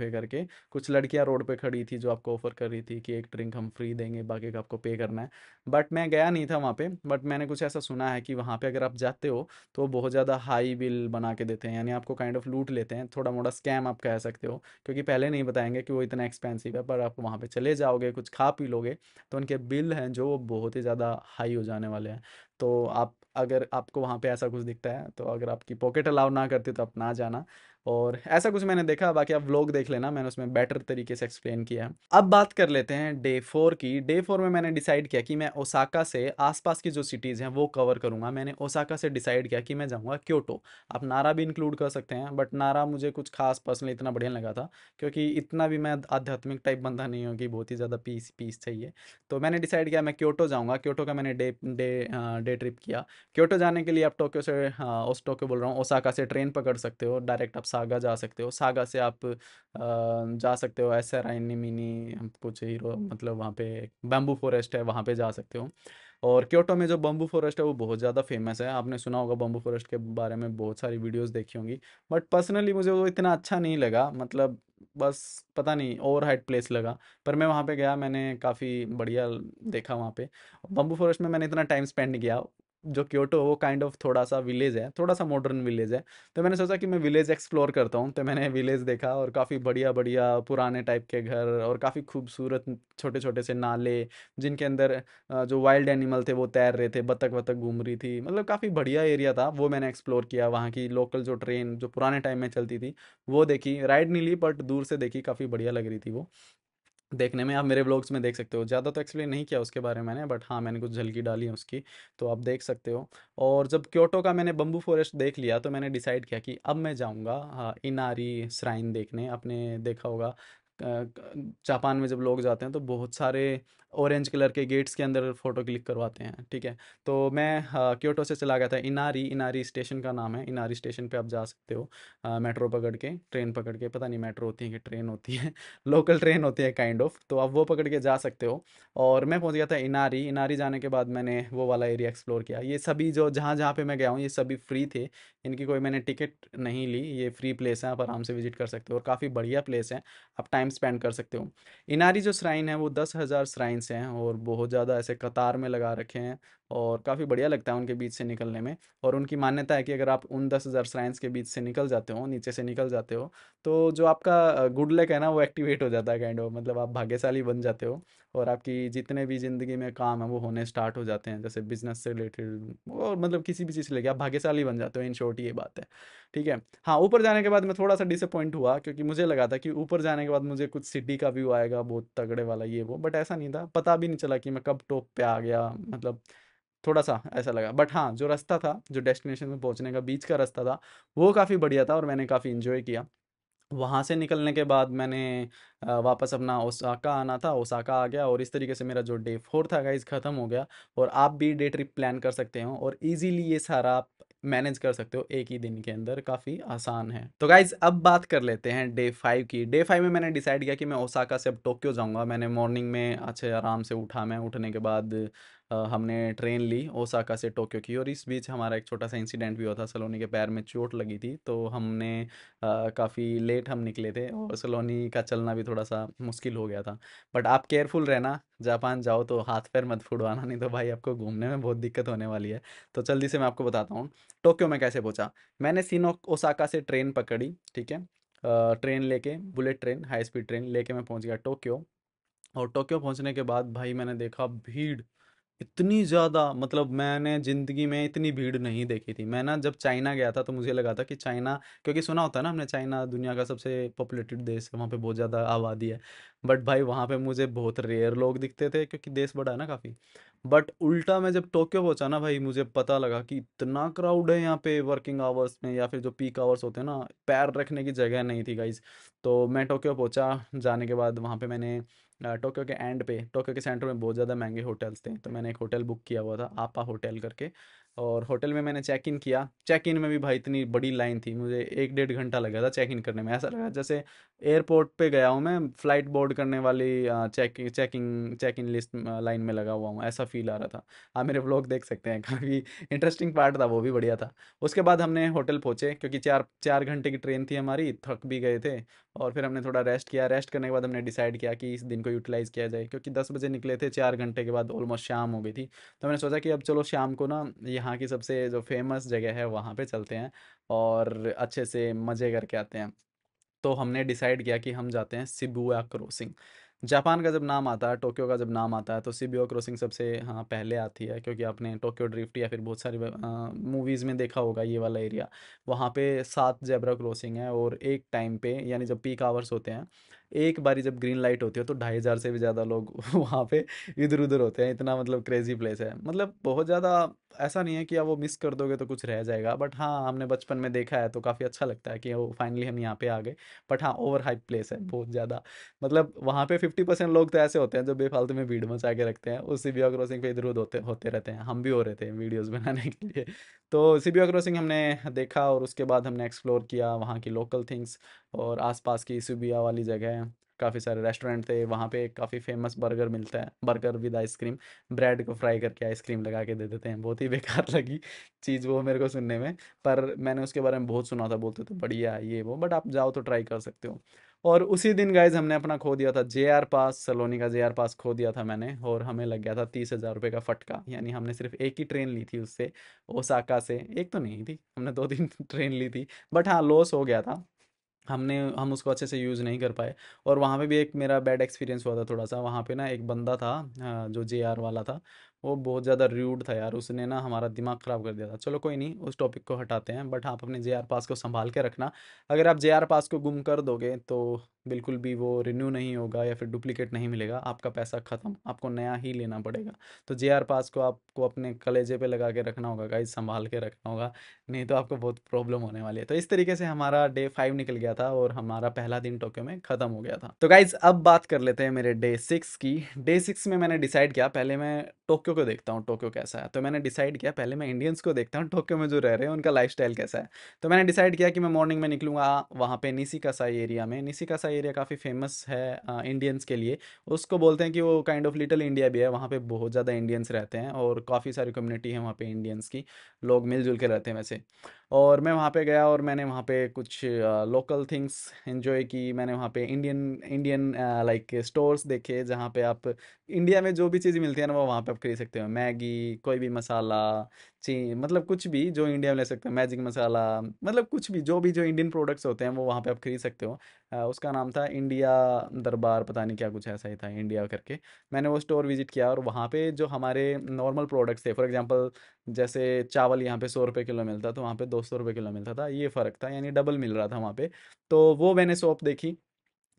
करके कुछ लड़कियां रोड पे खड़ी थी जो आपको ऑफर कर रही थी कि एक ड्रिंक हम फ्री देंगे, बाकी का आपको पे करना है। बट मैं गया नहीं था वहाँ पे, बट मैंने कुछ ऐसा सुना है कि वहाँ पे अगर आप जाते हो तो वो बहुत ज़्यादा हाई बिल बना के देते हैं, यानी आपको काइंड ऑफ लूट लेते हैं, थोड़ा मोड़ा स्कैम आप कह सकते हो। क्योंकि पहले नहीं बताएंगे कि वो इतना एक्सपेंसिव है, पर आप वहाँ पे चले जाओगे, कुछ खा पी लोगे, तो उनके बिल हैं जो वो बहुत ही ज़्यादा हाई हो जाने वाले हैं। तो आप, अगर आपको वहाँ पे ऐसा कुछ दिखता है, तो अगर आपकी पॉकेट अलाउ ना करती तो आप ना जाना। और ऐसा कुछ मैंने देखा, बाकी आप व्लॉग देख लेना, मैंने उसमें बेटर तरीके से एक्सप्लेन किया है। अब बात कर लेते हैं डे 4 की। डे 4 में मैंने डिसाइड किया कि मैं ओसाका से आसपास की जो सिटीज़ हैं वो कवर करूंगा। मैंने ओसाका से डिसाइड किया कि मैं जाऊंगा क्योटो। आप नारा भी इंक्लूड कर सकते हैं, बट नारा मुझे कुछ खास पर्सनली इतना बढ़िया नहीं लगा था, क्योंकि इतना भी मैं आध्यात्मिक टाइप बंदा नहीं हूँ कि बहुत ही ज़्यादा पीस पीस चाहिए। तो मैंने डिसाइड किया मैं क्योटो जाऊँगा। क्योटो का मैंने डे डे डे ट्रिप किया। क्योटो जाने के लिए आप टोक्यो से, हाँ उस टोक्यो बोल रहा हूँ, ओसाका से ट्रेन पकड़ सकते हो, डायरेक्ट आप सागा जा सकते हो। सागा से आप जा सकते हो ऐसे राइनी मिनी कुछ हीरो, मतलब वहाँ पे बैम्बू फॉरेस्ट है, वहाँ पे जा सकते हो। और क्योटो में जो बम्बू फॉरेस्ट है वो बहुत ज़्यादा फेमस है, आपने सुना होगा बम्बू फॉरेस्ट के बारे में, बहुत सारी वीडियोस देखी होंगी। बट पर्सनली मुझे वो इतना अच्छा नहीं लगा, मतलब बस पता नहीं ओवर हाइट प्लेस लगा। पर मैं वहाँ पे गया, मैंने काफ़ी बढ़िया देखा वहाँ पे। बम्बू फॉरेस्ट में मैंने इतना टाइम स्पेंड किया। जो क्योटो वो काइंड ऑफ थोड़ा सा विलेज है, थोड़ा सा मॉडर्न विलेज है। तो मैंने सोचा कि मैं विलेज एक्सप्लोर करता हूँ, तो मैंने विलेज देखा, और काफ़ी बढ़िया बढ़िया पुराने टाइप के घर, और काफ़ी खूबसूरत छोटे छोटे से नाले, जिनके अंदर जो वाइल्ड एनिमल थे वो तैर रहे थे, बतख वतख घूम रही थी, मतलब काफ़ी बढ़िया एरिया था। वो मैंने एक्सप्लोर किया। वहाँ की लोकल जो ट्रेन जो पुराने टाइम में चलती थी वो देखी, राइड नहीं ली बट दूर से देखी, काफ़ी बढ़िया लग रही थी वो देखने में। आप मेरे व्लॉग्स में देख सकते हो, ज़्यादा तो एक्सप्लेन नहीं किया उसके बारे में मैंने, बट हाँ मैंने कुछ झलकी डाली है उसकी, तो आप देख सकते हो। और जब क्योटो का मैंने बम्बू फॉरेस्ट देख लिया, तो मैंने डिसाइड किया कि अब मैं जाऊँगा इनारी श्राइन देखने। आपने देखा होगा जापान में जब लोग जाते हैं तो बहुत सारे ऑरेंज कलर के गेट्स के अंदर फ़ोटो क्लिक करवाते हैं, ठीक है। तो मैं क्योटो से चला गया था इनारी। इनारी स्टेशन का नाम है, इनारी स्टेशन पे आप जा सकते हो मेट्रो पकड़ के, ट्रेन पकड़ के, पता नहीं मेट्रो होती है कि ट्रेन होती है लोकल ट्रेन होती है काइंड ऑफ, तो आप वो पकड़ के जा सकते हो। और मैं पहुंच गया था इनारी। इनारी जाने के बाद मैंने वो वाला एरिया एक्सप्लोर किया। ये सभी जो जहाँ जहाँ पे मैं गया हूँ ये सभी फ्री थे, इनकी कोई मैंने टिकट नहीं ली, ये फ्री प्लेस है, आप आराम से विजिट कर सकते हो, और काफ़ी बढ़िया प्लेस है, आप टाइम स्पेंड कर सकते हो। इनारी जो श्राइन है वो 10,000 श्राइन्स हैं, और बहुत ज़्यादा ऐसे कतार में लगा रखे हैं। और काफ़ी बढ़िया लगता है उनके बीच से निकलने में। और उनकी मान्यता है कि अगर आप उन 10,000 श्राइन्स के बीच से निकल जाते हो, नीचे से निकल जाते हो, तो जो आपका गुड लक है ना वो एक्टिवेट हो जाता है, काइंड ऑफ, मतलब आप भाग्यशाली बन जाते हो। और आपकी जितने भी ज़िंदगी में काम है वो होने स्टार्ट हो जाते हैं, जैसे बिजनेस से रिलेटेड और मतलब किसी भी चीज़ से लेके आप भाग्यशाली बन जाते हो, इन शॉर्ट ये बात है। ठीक है। हाँ, ऊपर जाने के बाद मैं थोड़ा सा डिसअपॉइंट हुआ, क्योंकि मुझे लगा था कि ऊपर जाने के बाद मुझे कुछ सिटी का व्यू आएगा बहुत तगड़े वाला ये वो, बट ऐसा नहीं था। पता भी नहीं चला कि मैं कब टॉप पे आ गया, मतलब थोड़ा सा ऐसा लगा। बट हाँ, जो रास्ता था, जो डेस्टिनेशन में पहुंचने का बीच का रास्ता था, वो काफ़ी बढ़िया था और मैंने काफ़ी इंजॉय किया। वहाँ से निकलने के बाद मैंने वापस अपना ओसाका आना था, ओसाका आ गया, और इस तरीके से मेरा जो डे 4 था गाइस ख़त्म हो गया। और आप भी डे ट्रिप प्लान कर सकते हो और इजीली ये सारा आप मैनेज कर सकते हो एक ही दिन के अंदर, काफ़ी आसान है। तो गाइज अब बात कर लेते हैं डे 5 की। डे 5 में मैंने डिसाइड किया कि मैं ओसाका से अब टोक्यो जाऊँगा। मैंने मॉर्निंग में अच्छे आराम से उठा, मैं उठने के बाद हमने ट्रेन ली ओसाका से टोक्यो की। और इस बीच हमारा एक छोटा सा इंसिडेंट भी हुआ था, सलोनी के पैर में चोट लगी थी, तो हमने काफ़ी लेट हम निकले थे और सलोनी का चलना भी थोड़ा सा मुश्किल हो गया था। बट आप केयरफुल रहना, जापान जाओ तो हाथ पैर मत फुड़वाना, नहीं तो भाई आपको घूमने में बहुत दिक्कत होने वाली है। तो जल्दी से मैं आपको बताता हूँ टोक्यो में कैसे पहुंचा। मैंने सिनो ओसाका से ट्रेन पकड़ी, ठीक है। ट्रेन लेके, bullet train, high speed train लेके मैं पहुंच गया टोक्यो। और टोक्यो पहुंचने के बाद भाई मैंने देखा भीड़ इतनी ज़्यादा, मतलब मैंने ज़िंदगी में इतनी भीड़ नहीं देखी थी। मैं ना जब चाइना गया था तो मुझे लगा था कि चाइना, क्योंकि सुना होता है ना हमने, चाइना दुनिया का सबसे पॉपुलेटेड देश है, वहाँ पे बहुत ज़्यादा आबादी है। बट भाई वहाँ पे मुझे बहुत रेयर लोग दिखते थे, क्योंकि देश बड़ा है ना काफ़ी। बट उल्टा मैं जब टोक्यो पहुंचा ना भाई, मुझे पता लगा कि इतना क्राउड है यहाँ पे वर्किंग आवर्स में, या फिर जो पीक आवर्स होते हैं ना, पैर रखने की जगह नहीं थी गाइज। तो मैं टोक्यो पहुंचा, जाने के बाद वहाँ पे मैंने टोक्यो के एंड पे, टोक्यो के सेंटर में बहुत ज़्यादा महंगे होटल्स थे, तो मैंने एक होटल बुक किया हुआ था, आपा होटल करके। और होटल में मैंने चेक इन किया। चेक इन में भी भाई इतनी बड़ी लाइन थी, मुझे 1 डेढ़ घंटा लगा था चेक इन करने में। ऐसा लगा जैसे एयरपोर्ट पे गया हूँ मैं, फ्लाइट बोर्ड करने वाली चेक इन लिस्ट लाइन में लगा हुआ हूँ, ऐसा फील आ रहा था। आप मेरे व्लॉग देख सकते हैं, काफ़ी इंटरेस्टिंग पार्ट था, वो भी बढ़िया था। उसके बाद हमने होटल पहुँचे, क्योंकि 4 4 घंटे की ट्रेन थी हमारी, थक भी गए थे। और फिर हमने थोड़ा रेस्ट किया। रेस्ट करने के बाद हमने डिसाइड किया कि इस दिन को यूटिलाइज़ किया जाए, क्योंकि 10 बजे निकले थे, 4 घंटे के बाद ऑलमोस्ट शाम हो गई थी। तो मैंने सोचा कि अब चलो शाम को ना यहाँ की सबसे जो फेमस जगह है वहाँ पे चलते हैं और अच्छे से मज़े करके आते हैं। तो हमने डिसाइड किया कि हम जाते हैं शिबुया क्रॉसिंग। जापान का जब नाम आता है, टोक्यो का जब नाम आता है, तो शिबुया क्रॉसिंग सबसे हाँ पहले आती है, क्योंकि आपने टोक्यो ड्रिफ्ट या फिर बहुत सारी मूवीज़ में देखा होगा ये वाला एरिया। वहाँ पे 7 जेब्रा क्रॉसिंग है, और एक टाइम पे, यानी जब पीक आवर्स होते हैं, एक बारी जब ग्रीन लाइट होती है, तो 2,500 से भी ज़्यादा लोग वहाँ पे इधर उधर होते हैं। इतना मतलब क्रेजी प्लेस है, मतलब बहुत ज़्यादा। ऐसा नहीं है कि आप वो मिस कर दोगे तो कुछ रह जाएगा, बट हाँ हमने बचपन में देखा है तो काफ़ी अच्छा लगता है कि वो फाइनली हम यहाँ पे आ गए। बट हाँ, ओवर हाइप प्लेस है बहुत ज़्यादा। मतलब वहाँ पे 50% लोग तो ऐसे होते हैं जो बेफालतू में भीड़ मचा के रखते हैं, उस सिबिया क्रॉसिंग पे इधर उधर होते होते रहते हैं। हम भी हो रहे थे वीडियोस बनाने के लिए। तो सिबिया क्रॉसिंग हमने देखा, और उसके बाद हमने एक्सप्लोर किया वहाँ की लोकल थिंग्स और आसपास की सिबिया वाली जगह है। काफ़ी सारे रेस्टोरेंट थे वहाँ पे, काफ़ी फेमस बर्गर मिलता है, बर्गर विद आइसक्रीम। ब्रेड को फ्राई करके आइसक्रीम लगा के दे देते हैं, बहुत ही बेकार लगी चीज़ वो मेरे को सुनने में। पर मैंने उसके बारे में बहुत सुना था, बोलते तो बढ़िया है ये वो, बट आप जाओ तो ट्राई कर सकते हो। और उसी दिन गाइज हमने अपना खो दिया था JR पास, सलोनी का JR पास खो दिया था मैंने, और हमें लग गया था 30,000 रुपये का फटका। यानी हमने सिर्फ एक ही ट्रेन ली थी उससे, ओसाका से। एक तो नहीं थी, हमने 2 3 ट्रेन ली थी। बट हाँ, लॉस हो गया था, हम उसको अच्छे से यूज़ नहीं कर पाए। और वहाँ पे भी एक मेरा बैड एक्सपीरियंस हुआ था थोड़ा सा। वहाँ पे ना एक बंदा था जो JR वाला था, वो बहुत ज़्यादा र्यूड था यार, उसने ना हमारा दिमाग ख़राब कर दिया था। चलो कोई नहीं, उस टॉपिक को हटाते हैं। बट हाँ, आप अपने JR पास को संभाल के रखना। अगर आप JR पास को गुम कर दोगे तो बिल्कुल भी वो रिन्यू नहीं होगा, या फिर डुप्लीकेट नहीं मिलेगा, आपका पैसा ख़त्म, आपको नया ही लेना पड़ेगा। तो JR पास को आपको अपने कलेजे पे लगा के रखना होगा गाइस, संभाल के रखना होगा, नहीं तो आपको बहुत प्रॉब्लम होने वाली है। तो इस तरीके से हमारा डे 5 निकल गया था और हमारा पहला दिन टोक्यो में ख़त्म हो गया था। तो गाइज अब बात कर लेते हैं मेरे डे 6 की। डे 6 में मैंने डिसाइड किया, पहले मैं टोक्यो को देखता हूँ टोक्यो कैसा है। तो मैंने डिसाइड किया पहले मैं इंडियंस को देखता हूँ टोक्यो में जो रह रहे हैं, उनका लाइफस्टाइल कैसा है। तो मैंने डिसाइड किया कि मैं मॉर्निंग में निकलूंगा वहाँ पे निशिकासाई एरिया में। निशिकासाई एरिया काफ़ी फेमस है इंडियंस के लिए। उसको बोलते हैं कि वो काइंड ऑफ लिटिल इंडिया भी है, वहाँ पे बहुत ज़्यादा इंडियंस रहते हैं और काफ़ी सारी कम्युनिटी है वहाँ पे इंडियंस की, लोग मिलजुल के रहते हैं वैसे। और मैं वहाँ पे गया और मैंने वहाँ पे कुछ लोकल थिंग्स एंजॉय की। मैंने वहाँ पे इंडियन इंडियन लाइक स्टोर्स देखे जहाँ पे आप इंडिया में जो भी चीज़ मिलती है ना वो वहाँ पे आप खरीद सकते हो। मैगी, कोई भी मसाला, ची मतलब कुछ भी जो इंडिया में ले सकते हो, मैजिक मसाला, मतलब कुछ भी जो इंडियन प्रोडक्ट्स होते हैं वो वहाँ पे आप खरीद सकते हो। उसका नाम था इंडिया दरबार, पता नहीं क्या कुछ ऐसा ही था, इंडिया करके। मैंने वो स्टोर विजिट किया और वहाँ पे जो हमारे नॉर्मल प्रोडक्ट्स थे, फॉर एग्जांपल जैसे चावल यहाँ पे 100 रुपये किलो मिलता तो वहाँ पे 200 रुपये किलो मिलता था, ये फ़र्क था, यानी डबल मिल रहा था वहाँ पे। तो वो मैंने शॉप देखी।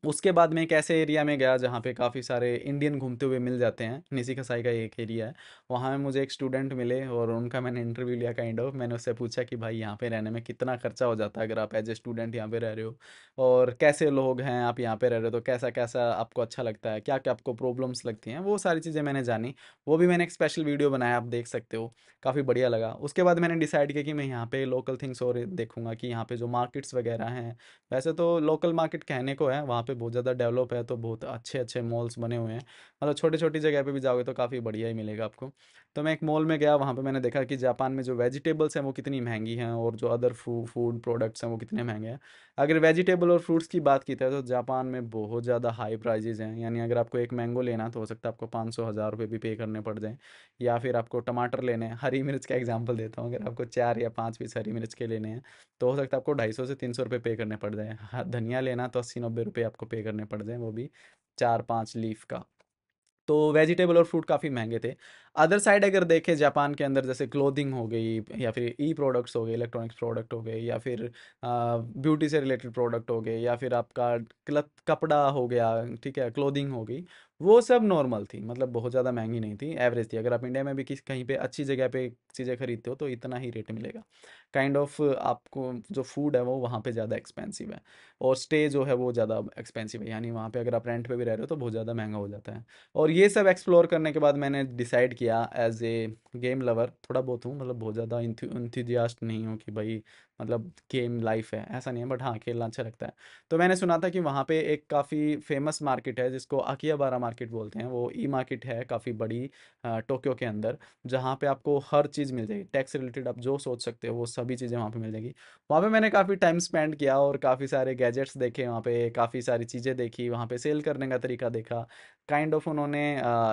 उसके बाद मैं एक ऐसे एरिया में गया जहाँ पे काफ़ी सारे इंडियन घूमते हुए मिल जाते हैं। निसी कसाई का एक एरिया है, वहाँ में मुझे एक स्टूडेंट मिले और उनका मैंने इंटरव्यू लिया काइंड ऑफ। मैंने उससे पूछा कि भाई यहाँ पे रहने में कितना खर्चा हो जाता है अगर आप एज ए स्टूडेंट यहाँ पे रह रहे हो, और कैसे लोग हैं आप यहाँ पे रह रहे हो, तो कैसा कैसा आपको अच्छा लगता है, क्या क्या आपको प्रॉब्लम्स लगती हैं, वो सारी चीज़ें मैंने जानी। वो भी मैंने एक स्पेशल वीडियो बनाया, आप देख सकते हो, काफ़ी बढ़िया लगा। उसके बाद मैंने डिसाइड किया कि मैं यहाँ पे लोकल थिंग्स और देखूंगा कि यहाँ पे जो मार्केट्स वगैरह हैं, वैसे तो लोकल मार्केट कहने को है, वहाँ पे बहुत ज़्यादा डेवलप है, तो बहुत अच्छे अच्छे मॉल्स बने हुए हैं। मतलब छोटी छोटी जगह पे भी जाओगे तो काफ़ी बढ़िया ही मिलेगा आपको। तो मैं एक मॉल में गया, वहाँ पे मैंने देखा कि जापान में जो वेजिटेबल्स हैं वो कितनी महंगी हैं और जो अदर फूड प्रोडक्ट्स हैं वो कितने महंगे हैं। अगर वेजिटेबल और फ्रूट्स की बात की जाए तो जापान में बहुत ज़्यादा हाई प्राइजेज हैं। यानी अगर आपको एक मैंगो लेना तो हो सकता है आपको 500 1000 रुपये भी पे करने पड़ जाएँ। या फिर आपको टमाटर लेने हैं, हरी मिर्च का एग्जांपल देता हूँ, अगर आपको 4 या 5 पीस हरी मिर्च के लेने हैं तो हो सकता है आपको 250 से 300 रुपये पे करने पड़ जाए। हाँ, धनिया लेना तो 80 90 रुपये आपको पे करने पड़ जाए, वो भी 4 5 लीफ का। तो वेजिटेबल और फ्रूट काफ़ी महंगे थे। अदर साइड अगर देखें जापान के अंदर, जैसे क्लोथिंग हो गई या फिर ई प्रोडक्ट्स हो गए, इलेक्ट्रॉनिक्स प्रोडक्ट हो गए, या फिर ब्यूटी से रिलेटेड प्रोडक्ट हो गए, या फिर आपका कपड़ा हो गया, ठीक है, क्लोथिंग हो गई, वो सब नॉर्मल थी, मतलब बहुत ज़्यादा महंगी नहीं थी, एवरेज थी। अगर आप इंडिया में भी किसी कहीं पे अच्छी जगह पे चीज़ें खरीदते हो तो इतना ही रेट मिलेगा। काइंड ऑफ आपको जो फूड है वो वहाँ पे ज़्यादा एक्सपेंसिव है, और स्टे जो है वो ज़्यादा एक्सपेंसिव है, यानी वहाँ पे अगर आप रेंट पे भी रह रहे हो तो बहुत ज़्यादा महंगा हो जाता है। और ये सब एक्सप्लोर करने के बाद मैंने डिसाइड किया, एज ए गेम लवर थोड़ा बहुत हूँ, मतलब बहुत ज़्यादा इंथुजियास्ट नहीं हूँ कि भाई मतलब गेम लाइफ है, ऐसा नहीं है, बट हाँ खेलना अच्छा लगता है। तो मैंने सुना था कि वहाँ पे एक काफ़ी फेमस मार्केट है जिसको अकियाबारा मार्केट बोलते हैं, वो ई मार्केट है काफ़ी बड़ी टोक्यो के अंदर, जहाँ पे आपको हर चीज़ मिल जाएगी, टैक्स रिलेटेड आप जो सोच सकते हो वो सभी चीज़ें वहाँ पे मिल जाएगी। वहाँ पे मैंने काफ़ी टाइम स्पेंड किया और काफ़ी सारे गैजेट्स देखे, वहाँ पे काफ़ी सारी चीज़ें देखी, वहाँ पे सेल करने का तरीका देखा। काइंड ऑफ उन्होंने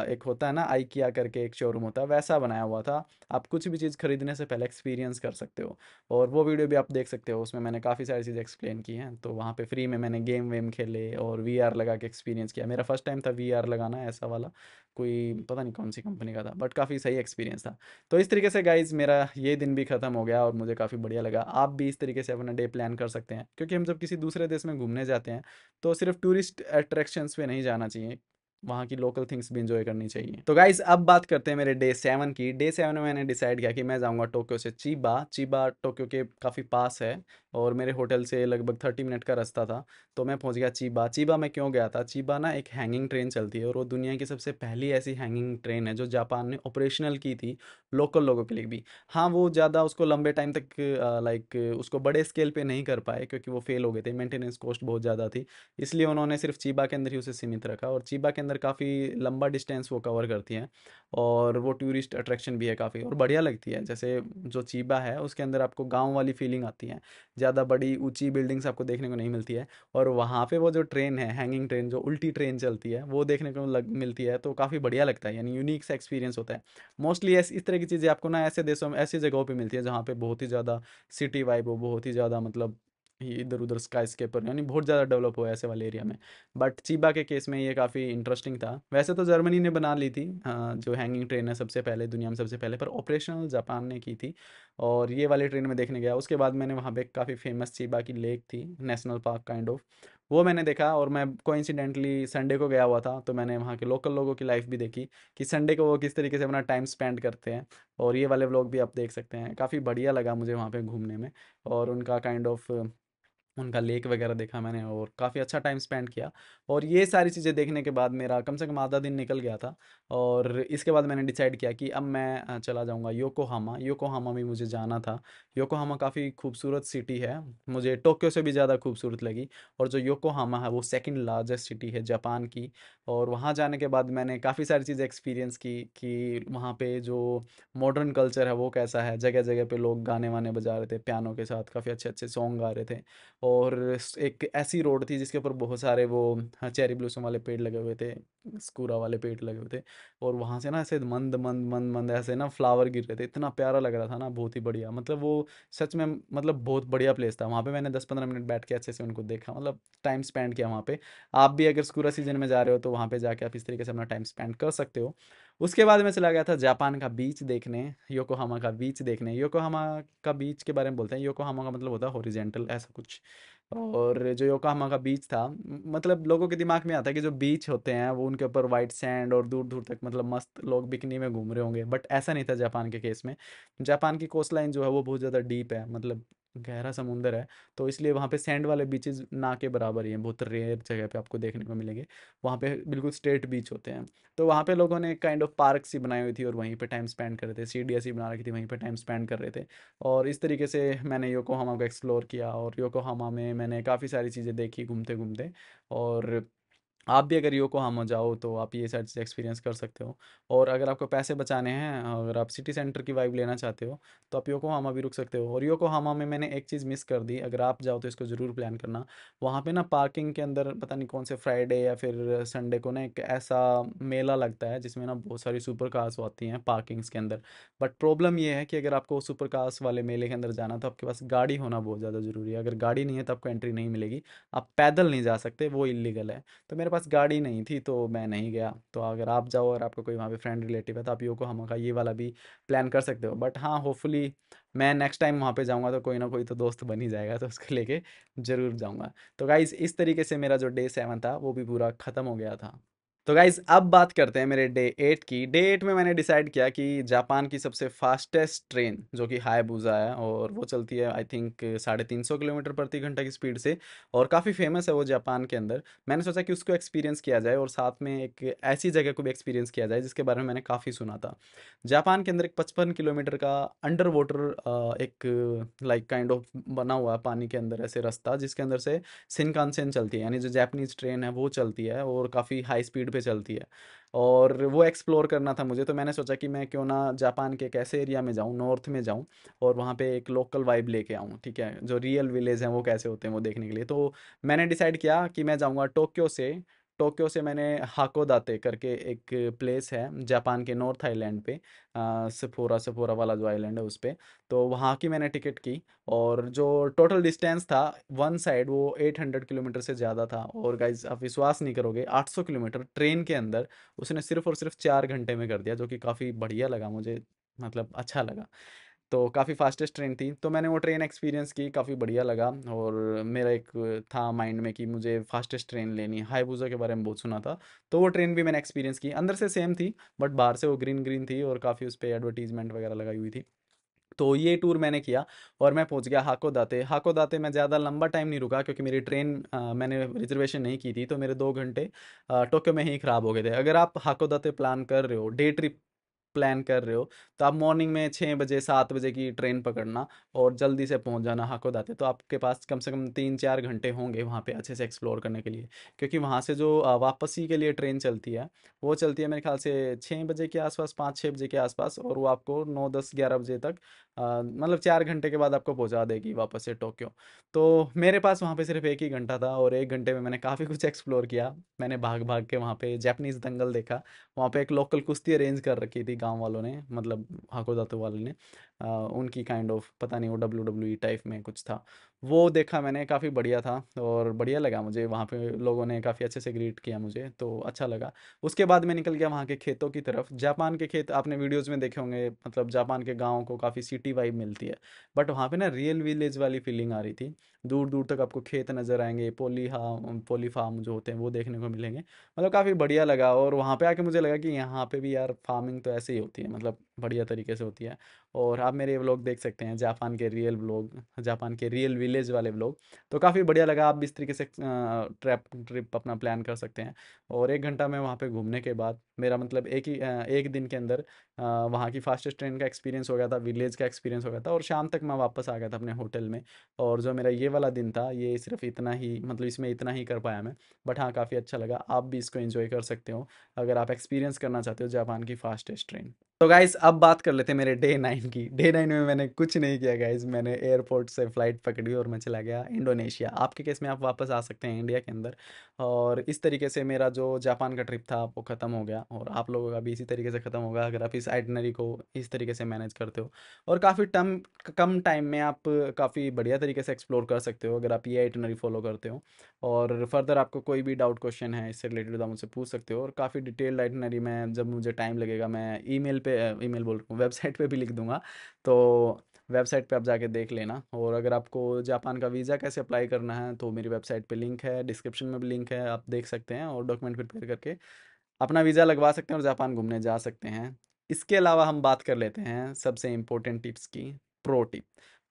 एक होता है ना आइकिया करके एक शोरूम होता है, वैसा बनाया हुआ था। आप कुछ भी चीज़ खरीदने से पहले एक्सपीरियंस कर सकते हो, और वो वीडियो भी आप देख सकते हो, उसमें मैंने काफ़ी सारी चीज़ें एक्सप्लेन की हैं। तो वहाँ पे फ्री में मैंने गेम वेम खेले और वीआर लगा के एक्सपीरियंस किया। मेरा फर्स्ट टाइम था वीआर लगाना ऐसा वाला, कोई पता नहीं कौन सी कंपनी का था, बट काफ़ी सही एक्सपीरियंस था। तो इस तरीके से गाइज मेरा ये दिन भी ख़त्म हो गया और मुझे काफ़ी बढ़िया लगा। आप भी इस तरीके से अपना डे प्लान कर सकते हैं, क्योंकि हम जब किसी दूसरे देश में घूमने जाते हैं तो सिर्फ टूरिस्ट अट्रैक्शंस पे नहीं जाना चाहिए, वहाँ की लोकल थिंग्स भी इंजॉय करनी चाहिए। तो गाइज अब बात करते हैं मेरे डे 7 की। डे 7 में मैंने डिसाइड किया कि मैं जाऊँगा टोक्यो से चीबा। चीबा टोक्यो के काफ़ी पास है और मेरे होटल से लगभग 30 मिनट का रास्ता था। तो मैं पहुँच गया चीबा। चीबा मैं क्यों गया था, चीबा ना एक हैंगिंग ट्रेन चलती है और वो दुनिया की सबसे पहली ऐसी हैंगिंग ट्रेन है जो जापान ने ऑपरेशनल की थी लोकल लोगों के लिए भी। हाँ, वो ज़्यादा उसको लंबे टाइम तक लाइक उसको बड़े स्केल पे नहीं कर पाए क्योंकि वो फेल हो गए थे, मेंटेनेंस कॉस्ट बहुत ज़्यादा थी, इसलिए उन्होंने सिर्फ चीबा के अंदर ही उसे सीमित रखा। और चीबा के अंदर काफ़ी लंबा डिस्टेंस वो कवर करती हैं और वो टूरिस्ट अट्रैक्शन भी है काफ़ी, और बढ़िया लगती है। जैसे जो चीबा है उसके अंदर आपको गांव वाली फीलिंग आती है, ज़्यादा बड़ी ऊंची बिल्डिंग्स आपको देखने को नहीं मिलती है। और वहाँ पे वो जो ट्रेन है हैंगिंग ट्रेन, जो उल्टी ट्रेन चलती है, वो देखने को मिलती है, तो काफ़ी बढ़िया लगता है, यानी यूनिक सा एक्सपीरियंस होता है। मोस्टली इस तरह की चीज़ें आपको ना ऐसे देशों में, ऐसी जगहों पे मिलती है जहाँ पे बहुत ही ज़्यादा सिटी वाइब हो, बहुत ही ज़्यादा मतलब इधर उधर स्काई स्केपर, यानी बहुत ज़्यादा डेवलप हुआ है ऐसे वाले एरिया में। बट चीबा के केस में ये काफ़ी इंटरेस्टिंग था। वैसे तो जर्मनी ने बना ली थी जो हैंगिंग ट्रेन है सबसे पहले दुनिया में, सबसे पहले, पर ऑपरेशनल जापान ने की थी। और ये वाली ट्रेन में देखने गया। उसके बाद मैंने वहाँ पे काफ़ी फेमस चीबा की लेक थी, नेशनल पार्क काइंड ऑफ, वो मैंने देखा। और मैं कोइंसिडेंटली संडे को गया हुआ था, तो मैंने वहाँ के लोकल लोगों की लाइफ भी देखी कि संडे को वो किस तरीके से अपना टाइम स्पेंड करते हैं। और ये वाले व्लॉग भी आप देख सकते हैं, काफ़ी बढ़िया लगा मुझे वहाँ पे घूमने में। और उनका काइंड ऑफ उनका लेक वगैरह देखा मैंने और काफ़ी अच्छा टाइम स्पेंड किया। और ये सारी चीज़ें देखने के बाद मेरा कम से कम आधा दिन निकल गया था। और इसके बाद मैंने डिसाइड किया कि अब मैं चला जाऊंगा योकोहामा। योकोहामा में मुझे जाना था। योकोहामा काफ़ी खूबसूरत सिटी है, मुझे टोक्यो से भी ज़्यादा खूबसूरत लगी। और जो योकोहामा है वो सेकंड लार्जेस्ट सिटी है जापान की। और वहाँ जाने के बाद मैंने काफ़ी सारी चीज़ें एक्सपीरियंस की कि वहाँ पे जो मॉडर्न कल्चर है वो कैसा है। जगह जगह पे लोग गाने वाने बजा रहे थे पियानो के साथ, काफ़ी अच्छे अच्छे सॉन्ग गा रहे थे। और एक ऐसी रोड थी जिसके ऊपर बहुत सारे वो चेरी ब्लॉसम वाले पेड़ लगे हुए थे, स्कूरा वाले पेड़ लगे हुए थे। और वहाँ से ना ऐसे मंद मंद मंद मंद ऐसे ना फ्लावर गिर रहे थे, इतना प्यारा लग रहा था ना, बहुत ही बढ़िया। मतलब वो सच में मतलब बहुत बढ़िया प्लेस था। वहाँ पे मैंने 10-15 मिनट बैठ के अच्छे से उनको देखा, मतलब टाइम स्पेंड किया वहाँ पे। आप भी अगर स्कूरा सीजन में जा रहे हो तो वहाँ पे जाके आप इस तरीके से अपना टाइम स्पेंड कर सकते हो। उसके बाद मैं चला गया था जापान का बीच देखने, योकोहामा का बीच देखने। योकोहामा का बीच के बारे में बोलते हैं, योकोहामा का मतलब होता है हॉरिजेंटल ऐसा कुछ। और जो योकोहामा का बीच था, मतलब लोगों के दिमाग में आता है कि जो बीच होते हैं वो उनके ऊपर वाइट सैंड और दूर दूर तक मतलब मस्त लोग बिकनी में घूम रहे होंगे, बट ऐसा नहीं था जापान के केस में। जापान की कोस्ट लाइन जो है वो बहुत ज़्यादा डीप है, मतलब गहरा समुंदर है। तो इसलिए वहाँ पे सैंड वाले बीचेस ना के बराबर ही हैं, बहुत रेयर जगह पे आपको देखने को मिलेंगे। वहाँ पे बिल्कुल स्ट्रेट बीच होते हैं। तो वहाँ पे लोगों ने काइंड ऑफ पार्क सी बनाई हुई थी और वहीं पे टाइम स्पेंड कर रहे थे, सीढ़ियाँ सी बना रखी थी, वहीं पे टाइम स्पेंड कर रहे थे। और इस तरीके से मैंने योकोहामा को एक्सप्लोर किया और योकोहामा में मैंने काफ़ी सारी चीज़ें देखी घूमते घूमते। और आप भी अगर योकोहामा जाओ तो आप ये सारी चीज़ एक्सपीरियंस कर सकते हो। और अगर आपको पैसे बचाने हैं, अगर आप सिटी सेंटर की वाइब लेना चाहते हो, तो आप योकोहामा भी रुक सकते हो। और योकोहामा में मैंने एक चीज़ मिस कर दी, अगर आप जाओ तो इसको ज़रूर प्लान करना। वहाँ पे ना पार्किंग के अंदर पता नहीं कौन से फ्राइडे या फिर संडे को ना एक ऐसा मेला लगता है जिसमें ना बहुत सारी सुपर कार्स आती हैं पार्किंग्स के अंदर। बट प्रॉब्लम ये है कि अगर आपको सुपर कार्स वाले मेले के अंदर जाना तो आपके पास गाड़ी होना बहुत ज़्यादा ज़रूरी है। अगर गाड़ी नहीं है तो आपको एंट्री नहीं मिलेगी। आप पैदल नहीं जा सकते, वो इलीगल है। तो मेरे पास गाड़ी नहीं थी तो मैं नहीं गया। तो अगर आप जाओ और आपका कोई वहाँ पे फ्रेंड रिलेटिव है तो आप योकोहामा का ये वाला भी प्लान कर सकते हो। बट हाँ, होपफुली मैं नेक्स्ट टाइम वहाँ पे जाऊँगा तो कोई ना कोई तो दोस्त बन ही जाएगा, तो उसको लेके ज़रूर जाऊँगा। तो गाइज़ इस तरीके से मेरा जो डे 7 था वो भी पूरा ख़त्म हो गया था। तो गाइज अब बात करते हैं मेरे डे 8 की। डे 8 में मैंने डिसाइड किया कि जापान की सबसे फास्टेस्ट ट्रेन जो कि हायाबुसा है, और वो चलती है आई थिंक 350 किलोमीटर प्रति घंटा की स्पीड से, और काफ़ी फेमस है वो जापान के अंदर। मैंने सोचा कि उसको एक्सपीरियंस किया जाए और साथ में एक ऐसी जगह को भी एक्सपीरियंस किया जाए जिसके बारे में मैंने काफ़ी सुना था। जापान के अंदर एक 55 किलोमीटर का अंडर वाटर एक लाइक काइंड ऑफ बना हुआ है पानी के अंदर ऐसे रास्ता, जिसके अंदर से शिनकानसेन चलती है, यानी जो जापानीज ट्रेन है वो चलती है और काफ़ी हाई स्पीड पे चलती है। और वो एक्सप्लोर करना था मुझे, तो मैंने सोचा कि मैं क्यों ना जापान के एक ऐसे एरिया में जाऊँ, नॉर्थ में जाऊँ, और वहाँ पे एक लोकल वाइब लेके आऊँ, ठीक है, जो रियल विलेज हैं वो कैसे होते हैं वो देखने के लिए। तो मैंने डिसाइड किया कि मैं जाऊँगा टोक्यो से मैंने हाकोदाते करके एक प्लेस है जापान के नॉर्थ आइलैंड पे, सफोरा सफोरा वाला जो आइलैंड है उस पे। तो वहाँ की मैंने टिकट की, और जो टोटल डिस्टेंस था वन साइड वो 800 किलोमीटर से ज़्यादा था। और गाइज आप विश्वास नहीं करोगे, 800 किलोमीटर ट्रेन के अंदर उसने सिर्फ और सिर्फ 4 घंटे में कर दिया, जो कि काफ़ी बढ़िया लगा मुझे, मतलब अच्छा लगा। तो काफ़ी फास्टेस्ट ट्रेन थी, तो मैंने वो ट्रेन एक्सपीरियंस की, काफ़ी बढ़िया लगा। और मेरा एक था माइंड में कि मुझे फास्टेस्ट ट्रेन लेनी है, हायाबुसा के बारे में बहुत सुना था। तो वो ट्रेन भी मैंने एक्सपीरियंस की, अंदर से सेम थी बट बाहर से वो ग्रीन ग्रीन थी और काफ़ी उस पर एडवर्टीजमेंट वगैरह लगाई हुई थी। तो ये टूर मैंने किया और मैं पहुंच गया हाकोदाते में ज़्यादा लंबा टाइम नहीं रुका, क्योंकि मेरी ट्रेन मैंने रिजर्वेशन नहीं की थी, तो मेरे 2 घंटे टोक्यो में ही ख़राब हो गए थे। अगर आप हाकोदाते प्लान कर रहे हो, डे ट्रिप प्लान कर रहे हो, तो आप मॉर्निंग में 6 बजे 7 बजे की ट्रेन पकड़ना और जल्दी से पहुंच जाना हाकोदाते। तो आपके पास कम से कम 3-4 घंटे होंगे वहाँ पे अच्छे से एक्सप्लोर करने के लिए। क्योंकि वहाँ से जो वापसी के लिए ट्रेन चलती है, वो चलती है मेरे ख्याल से 6 बजे के आसपास, 5-6 बजे के आसपास, और वो आपको 9-10-11 बजे तक मतलब 4 घंटे के बाद आपको पहुंचा देगी वापस से टोक्यो। तो मेरे पास वहाँ पे सिर्फ एक ही घंटा था और एक घंटे में मैंने काफ़ी कुछ एक्सप्लोर किया। मैंने भाग भाग के वहाँ पे जापानीज़ दंगल देखा। वहाँ पे एक लोकल कुश्ती अरेंज कर रखी थी गांव वालों ने, मतलब हाकोदाते वाले ने। उनकी काइंड ऑफ पता नहीं वो WWE टाइप में कुछ था, वो देखा मैंने, काफ़ी बढ़िया था और बढ़िया लगा मुझे। वहाँ पे लोगों ने काफ़ी अच्छे से ग्रीट किया मुझे, तो अच्छा लगा। उसके बाद मैं निकल गया वहाँ के खेतों की तरफ। जापान के खेत आपने वीडियोस में देखे होंगे, मतलब जापान के गाँव को काफ़ी सिटी वाइब मिलती है, बट वहाँ पे ना रियल विलेज वाली फीलिंग आ रही थी। दूर दूर तक आपको खेत नज़र आएंगे, पोली फार्म जो होते हैं वो देखने को मिलेंगे। मतलब काफ़ी बढ़िया लगा, और वहाँ पे आके मुझे लगा कि यहाँ पे भी यार फार्मिंग तो ऐसे ही होती है, मतलब बढ़िया तरीके से होती है। और आप मेरे व्लॉग देख सकते हैं, जापान के रियल व्लॉग, जापान के रियल विलेज वाले व्लॉग। तो काफ़ी बढ़िया लगा। आप भी इस तरीके से ट्रिप अपना प्लान कर सकते हैं। और 1 घंटा में वहाँ पे घूमने के बाद मेरा मतलब एक दिन के अंदर वहाँ की फास्टेस्ट ट्रेन का एक्सपीरियंस हो गया था, विलेज का एक्सपीरियंस हो गया था, और शाम तक मैं वापस आ गया था अपने होटल में। और जो मेरा ये वाला दिन था, ये सिर्फ इतना ही, मतलब इसमें इतना ही कर पाया मैं। बट हाँ, काफ़ी अच्छा लगा। आप भी इसको एंजॉय कर सकते हो अगर आप एक्सपीरियंस करना चाहते हो जापान की फास्टेस्ट ट्रेन। तो गाइस, अब बात कर लेते हैं मेरे डे 9 की। डे 9 में मैंने कुछ नहीं किया गाइस। मैंने एयरपोर्ट से फ़्लाइट पकड़ी और मैं चला गया इंडोनेशिया। आपके केस में आप वापस आ सकते हैं इंडिया के अंदर। और इस तरीके से मेरा जो जापान का ट्रिप था वो ख़त्म हो गया, और आप लोगों का भी इसी तरीके से ख़त्म होगा अगर आप इस आइटनरी को इस तरीके से मैनेज करते हो। और काफ़ी कम टाइम में आप काफ़ी बढ़िया तरीके से एक्सप्लोर कर सकते हो अगर आप ये आइटनरी फॉलो करते हो। और फर्दर आपको कोई भी डाउट क्वेश्चन है इससे रिलेटेड तो आप मुझसे पूछ सकते हो। और काफ़ी डिटेल्ड आइटनरी में, जब मुझे टाइम लगेगा, मैं ईमेल बोल रहा हूँ, वेबसाइट पे भी लिख दूंगा। तो वेबसाइट पे आप जाके देख लेना। और अगर आपको जापान का वीज़ा कैसे अप्लाई करना है तो मेरी वेबसाइट पे लिंक है, डिस्क्रिप्शन में भी लिंक है, आप देख सकते हैं और डॉक्यूमेंट प्रिपेयर करके अपना वीज़ा लगवा सकते हैं और जापान घूमने जा सकते हैं। इसके अलावा हम बात कर लेते हैं सबसे इम्पोर्टेंट टिप्स की। Pro tip.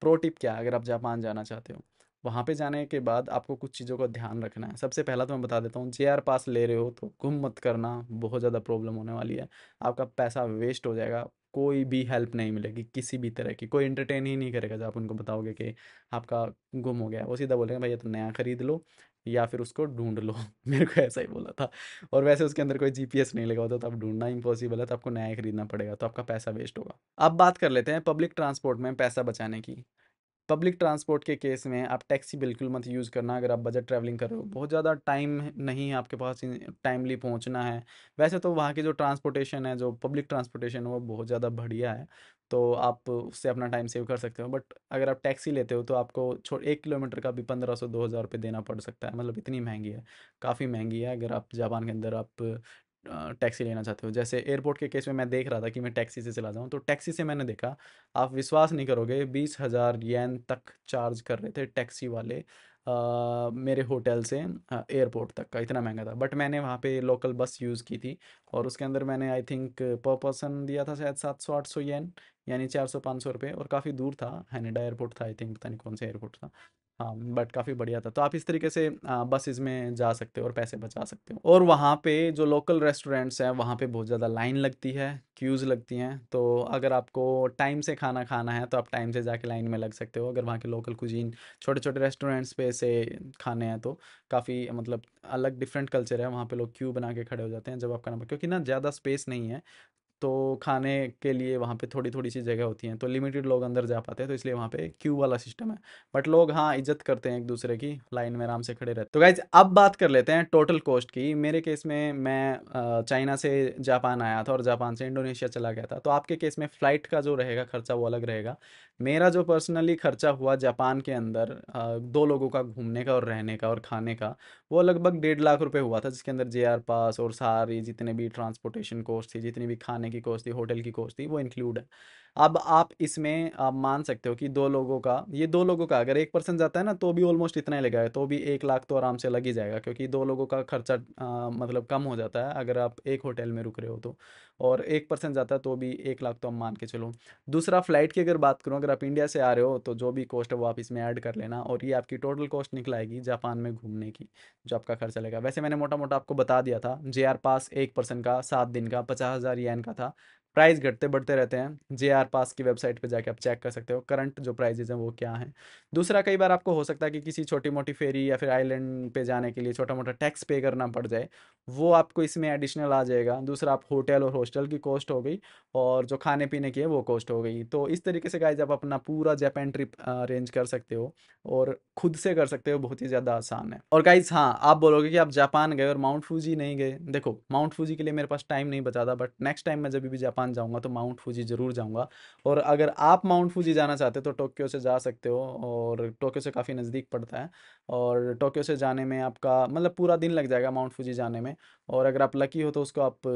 प्रो टिप क्या है? अगर आप जापान जाना चाहते हो, वहाँ पे जाने के बाद आपको कुछ चीज़ों का ध्यान रखना है। सबसे पहला तो मैं बता देता हूँ, जेआर पास ले रहे हो तो गुम मत करना, बहुत ज़्यादा प्रॉब्लम होने वाली है। आपका पैसा वेस्ट हो जाएगा, कोई भी हेल्प नहीं मिलेगी किसी भी तरह की, कोई एंटरटेन ही नहीं करेगा जब आप उनको बताओगे कि आपका गुम हो गया है। वो सीधा बोलेंगे भैया तो नया खरीद लो या फिर उसको ढूंढ लो। मेरे को ऐसा ही बोला था। और वैसे उसके अंदर कोई जीपीएस नहीं लगा होता, तो आप ढूंढना इम्पॉसिबल है, तो आपको नया ही खरीदना पड़ेगा, तो आपका पैसा वेस्ट होगा। अब बात कर लेते हैं पब्लिक ट्रांसपोर्ट में पैसा बचाने की। पब्लिक ट्रांसपोर्ट के केस में आप टैक्सी बिल्कुल मत यूज़ करना अगर आप बजट ट्रैवलिंग कर रहे हो, बहुत ज़्यादा टाइम नहीं है आपके पास, टाइमली पहुंचना है। वैसे तो वहाँ की जो ट्रांसपोर्टेशन है, जो पब्लिक ट्रांसपोर्टेशन है, वो बहुत ज़्यादा बढ़िया है, तो आप उससे अपना टाइम सेव कर सकते हो। बट अगर आप टैक्सी लेते हो तो आपको 1 किलोमीटर का भी 1500 2000 रुपये देना पड़ सकता है, मतलब इतनी महंगी है, काफ़ी महंगी है अगर आप जापान के अंदर आप टैक्सी लेना चाहते हो। जैसे एयरपोर्ट के केस में मैं देख रहा था कि मैं टैक्सी से चला जाऊँ, तो टैक्सी से मैंने देखा, आप विश्वास नहीं करोगे, 20,000 येन तक चार्ज कर रहे थे टैक्सी वाले मेरे होटल से एयरपोर्ट तक का, इतना महंगा था। बट मैंने वहाँ पे लोकल बस यूज़ की थी, और उसके अंदर मैंने आई थिंक पर पर्सन दिया था शायद 700 800 येन, यानी 400 500 रुपये, और काफ़ी दूर था, हैनेडा एयरपोर्ट था आई थिंक, पता नहीं कौन सा एयरपोर्ट था। हाँ, बट काफ़ी बढ़िया था। तो आप इस तरीके से बसेस में जा सकते हो और पैसे बचा सकते हो। और वहाँ पे जो लोकल रेस्टोरेंट्स हैं, वहाँ पे बहुत ज़्यादा लाइन लगती है, क्यूज़ लगती हैं। तो अगर आपको टाइम से खाना खाना है तो आप टाइम से जाके लाइन में लग सकते हो। अगर वहाँ के लोकल कुजीन, छोटे छोटे रेस्टोरेंट्स पे से खाने हैं तो काफ़ी, मतलब अलग डिफरेंट कल्चर है वहाँ पे। लोग क्यू बना के खड़े हो जाते हैं जब आपका नंबर, क्योंकि ना ज़्यादा स्पेस नहीं है, तो खाने के लिए वहाँ पे थोड़ी थोड़ी सी जगह होती हैं, तो लिमिटेड लोग अंदर जा पाते हैं, तो इसलिए वहाँ पे क्यू वाला सिस्टम है। बट लोग हाँ इज्जत करते हैं एक दूसरे की, लाइन में आराम से खड़े रहते हैं। तो गाइज, अब बात कर लेते हैं टोटल कॉस्ट की। मेरे केस में मैं चाइना से जापान आया था और जापान से इंडोनेशिया चला गया था, तो आपके केस में फ़्लाइट का जो रहेगा खर्चा वो अलग रहेगा। मेरा जो पर्सनली खर्चा हुआ जापान के अंदर 2 लोगों का घूमने का और रहने का और खाने का, वो लगभग 1.5 लाख रुपए हुआ था, जिसके अंदर जेआर पास और सारी जितने भी ट्रांसपोर्टेशन कॉस्ट थी, जितनी भी खाने की कॉस्ट थी, होटल की कॉस्ट थी, वो इंक्लूड है। अब आप इसमें आप मान सकते हो कि 2 लोगों का, ये 2 लोगों का अगर एक पर्सन जाता है ना तो भी ऑलमोस्ट इतना ही लगेगा, तो भी 1 लाख तो आराम से लग ही जाएगा, क्योंकि 2 लोगों का खर्चा मतलब कम हो जाता है अगर आप एक होटल में रुक रहे हो तो। और एक पर्सन जाता है तो भी 1 लाख तो हम मान के चलो। दूसरा, फ्लाइट की अगर बात करूँ, अगर आप इंडिया से आ रहे हो तो जो भी कॉस्ट है वो आप इसमें ऐड कर लेना, और ये आपकी टोटल कॉस्ट निकल आएगी जापान में घूमने की, जो आपका खर्चा लगेगा। वैसे मैंने मोटा मोटा आपको बता दिया था, जेआर पास एक पर्सन का 7 दिन का 50,000 येन का था। प्राइस घटते बढ़ते रहते हैं, जेआर पास की वेबसाइट पे जाके आप चेक कर सकते हो करंट जो प्राइजेज हैं वो क्या हैं। दूसरा, कई बार आपको हो सकता है कि किसी छोटी मोटी फेरी या फिर आइलैंड पे जाने के लिए छोटा मोटा टैक्स पे करना पड़ जाए, वो आपको इसमें एडिशनल आ जाएगा। दूसरा, आप होटल और हॉस्टल की कॉस्ट हो गई, और जो खाने पीने की है वो कॉस्ट हो गई। तो इस तरीके से गाइज आप अपना पूरा जापान ट्रिप अरेंज कर सकते हो, और खुद से कर सकते हो, बहुत ही ज़्यादा आसान है। और गाइज हाँ, आप बोलोगे कि आप जापान गए और माउंट फूजी नहीं गए। देखो, माउंट फूजी के लिए मेरे पास टाइम नहीं बचा था, बट नेक्स्ट टाइम मैं जब भी जापान जाऊँगा तो माउंट फूजी ज़रूर जाऊँगा। और अगर आप माउंट फूजी जाना चाहते हो तो टोक्यो से जा सकते हो, और टोक्यो से काफ़ी नज़दीक पड़ता है। और टोक्यो से जाने में आपका मतलब पूरा दिन लग जाएगा माउंट फूजी जाने में। और अगर आप लकी हो तो उसको आप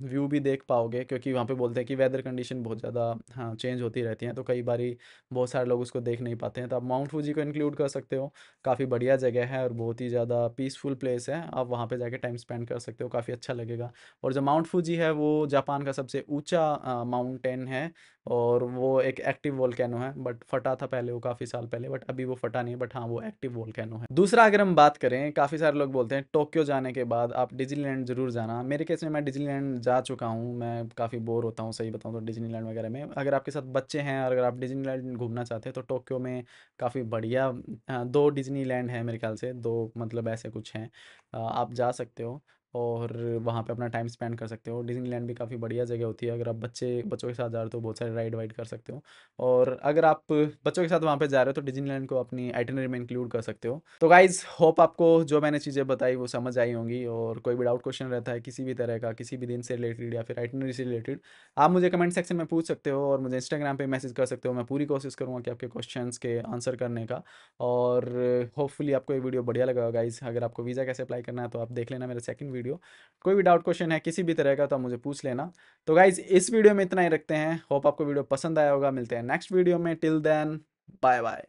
व्यू भी देख पाओगे, क्योंकि वहाँ पे बोलते हैं कि वेदर कंडीशन बहुत ज़्यादा हाँ चेंज होती रहती हैं, तो कई बारी बहुत सारे लोग उसको देख नहीं पाते हैं। तो आप माउंट फूजी को इंक्लूड कर सकते हो। काफ़ी बढ़िया जगह है और बहुत ही ज़्यादा पीसफुल प्लेस है, आप वहाँ पे जाके टाइम स्पेंड कर सकते हो, काफ़ी अच्छा लगेगा। और जो माउंट फूजी है वो जापान का सबसे ऊंचा ऊंचा माउंटेन है और वो एक एक्टिव वोल्केनो है, बट फटा था पहले, वो काफ़ी साल पहले, बट अभी वो फटा नहीं, बट हाँ वो एक्टिव वोल्केनो है। दूसरा अगर हम बात करें, काफ़ी सारे लोग बोलते हैं टोक्यो जाने के बाद आप डिज्नीलैंड ज़रूर जाना। मेरे केस में मैं डिज्नीलैंड जा चुका हूँ, मैं काफ़ी बोर होता हूँ सही बताऊँ तो डिज्नीलैंड वगैरह में। अगर आपके साथ बच्चे हैं और अगर आप डिज्नीलैंड घूमना चाहते हैं तो टोक्यो में काफ़ी बढ़िया दो डिज्नीलैंड है मेरे ख्याल से, दो मतलब ऐसे कुछ हैं, आप जा सकते हो और वहाँ पे अपना टाइम स्पेंड कर सकते हो। डिज़नीलैंड भी काफ़ी बढ़िया जगह होती है, अगर आप बच्चों के साथ जा रहे हो तो बहुत सारे राइड वाइड कर सकते हो। और अगर आप बच्चों के साथ वहाँ पे जा रहे हो तो डिज़नीलैंड को अपनी आइटिनरी में इंक्लूड कर सकते हो। तो गाइज़ होप आपको जो मैंने चीज़ें बताई वो समझ आई होंगी, और कोई भी डाउट क्वेश्चन रहता है किसी भी तरह का, किसी भी दिन से रिलेटेड या फिर आइटिनरी से रिलेटेड, आप मुझे कमेंट सेक्शन में पूछ सकते हो और मुझे इंस्टाग्राम पे मैसेज कर सकते हो। मैं पूरी कोशिश करूँगा कि आपके क्वेश्चंस के आंसर करने का। और होपफुली आपको ये वीडियो बढ़िया लगा गाइज़। अगर आपको वीज़ा कैसे अप्लाई करना है तो आप देख लेना मेरा सेकंड वीडियो। कोई भी डाउट क्वेश्चन है किसी भी तरह का तो आप मुझे पूछ लेना। तो गाइज़ इस वीडियो में इतना ही रखते हैं, होप आपको वीडियो पसंद आया होगा। मिलते हैं नेक्स्ट वीडियो में, टिल देन बाय बाय।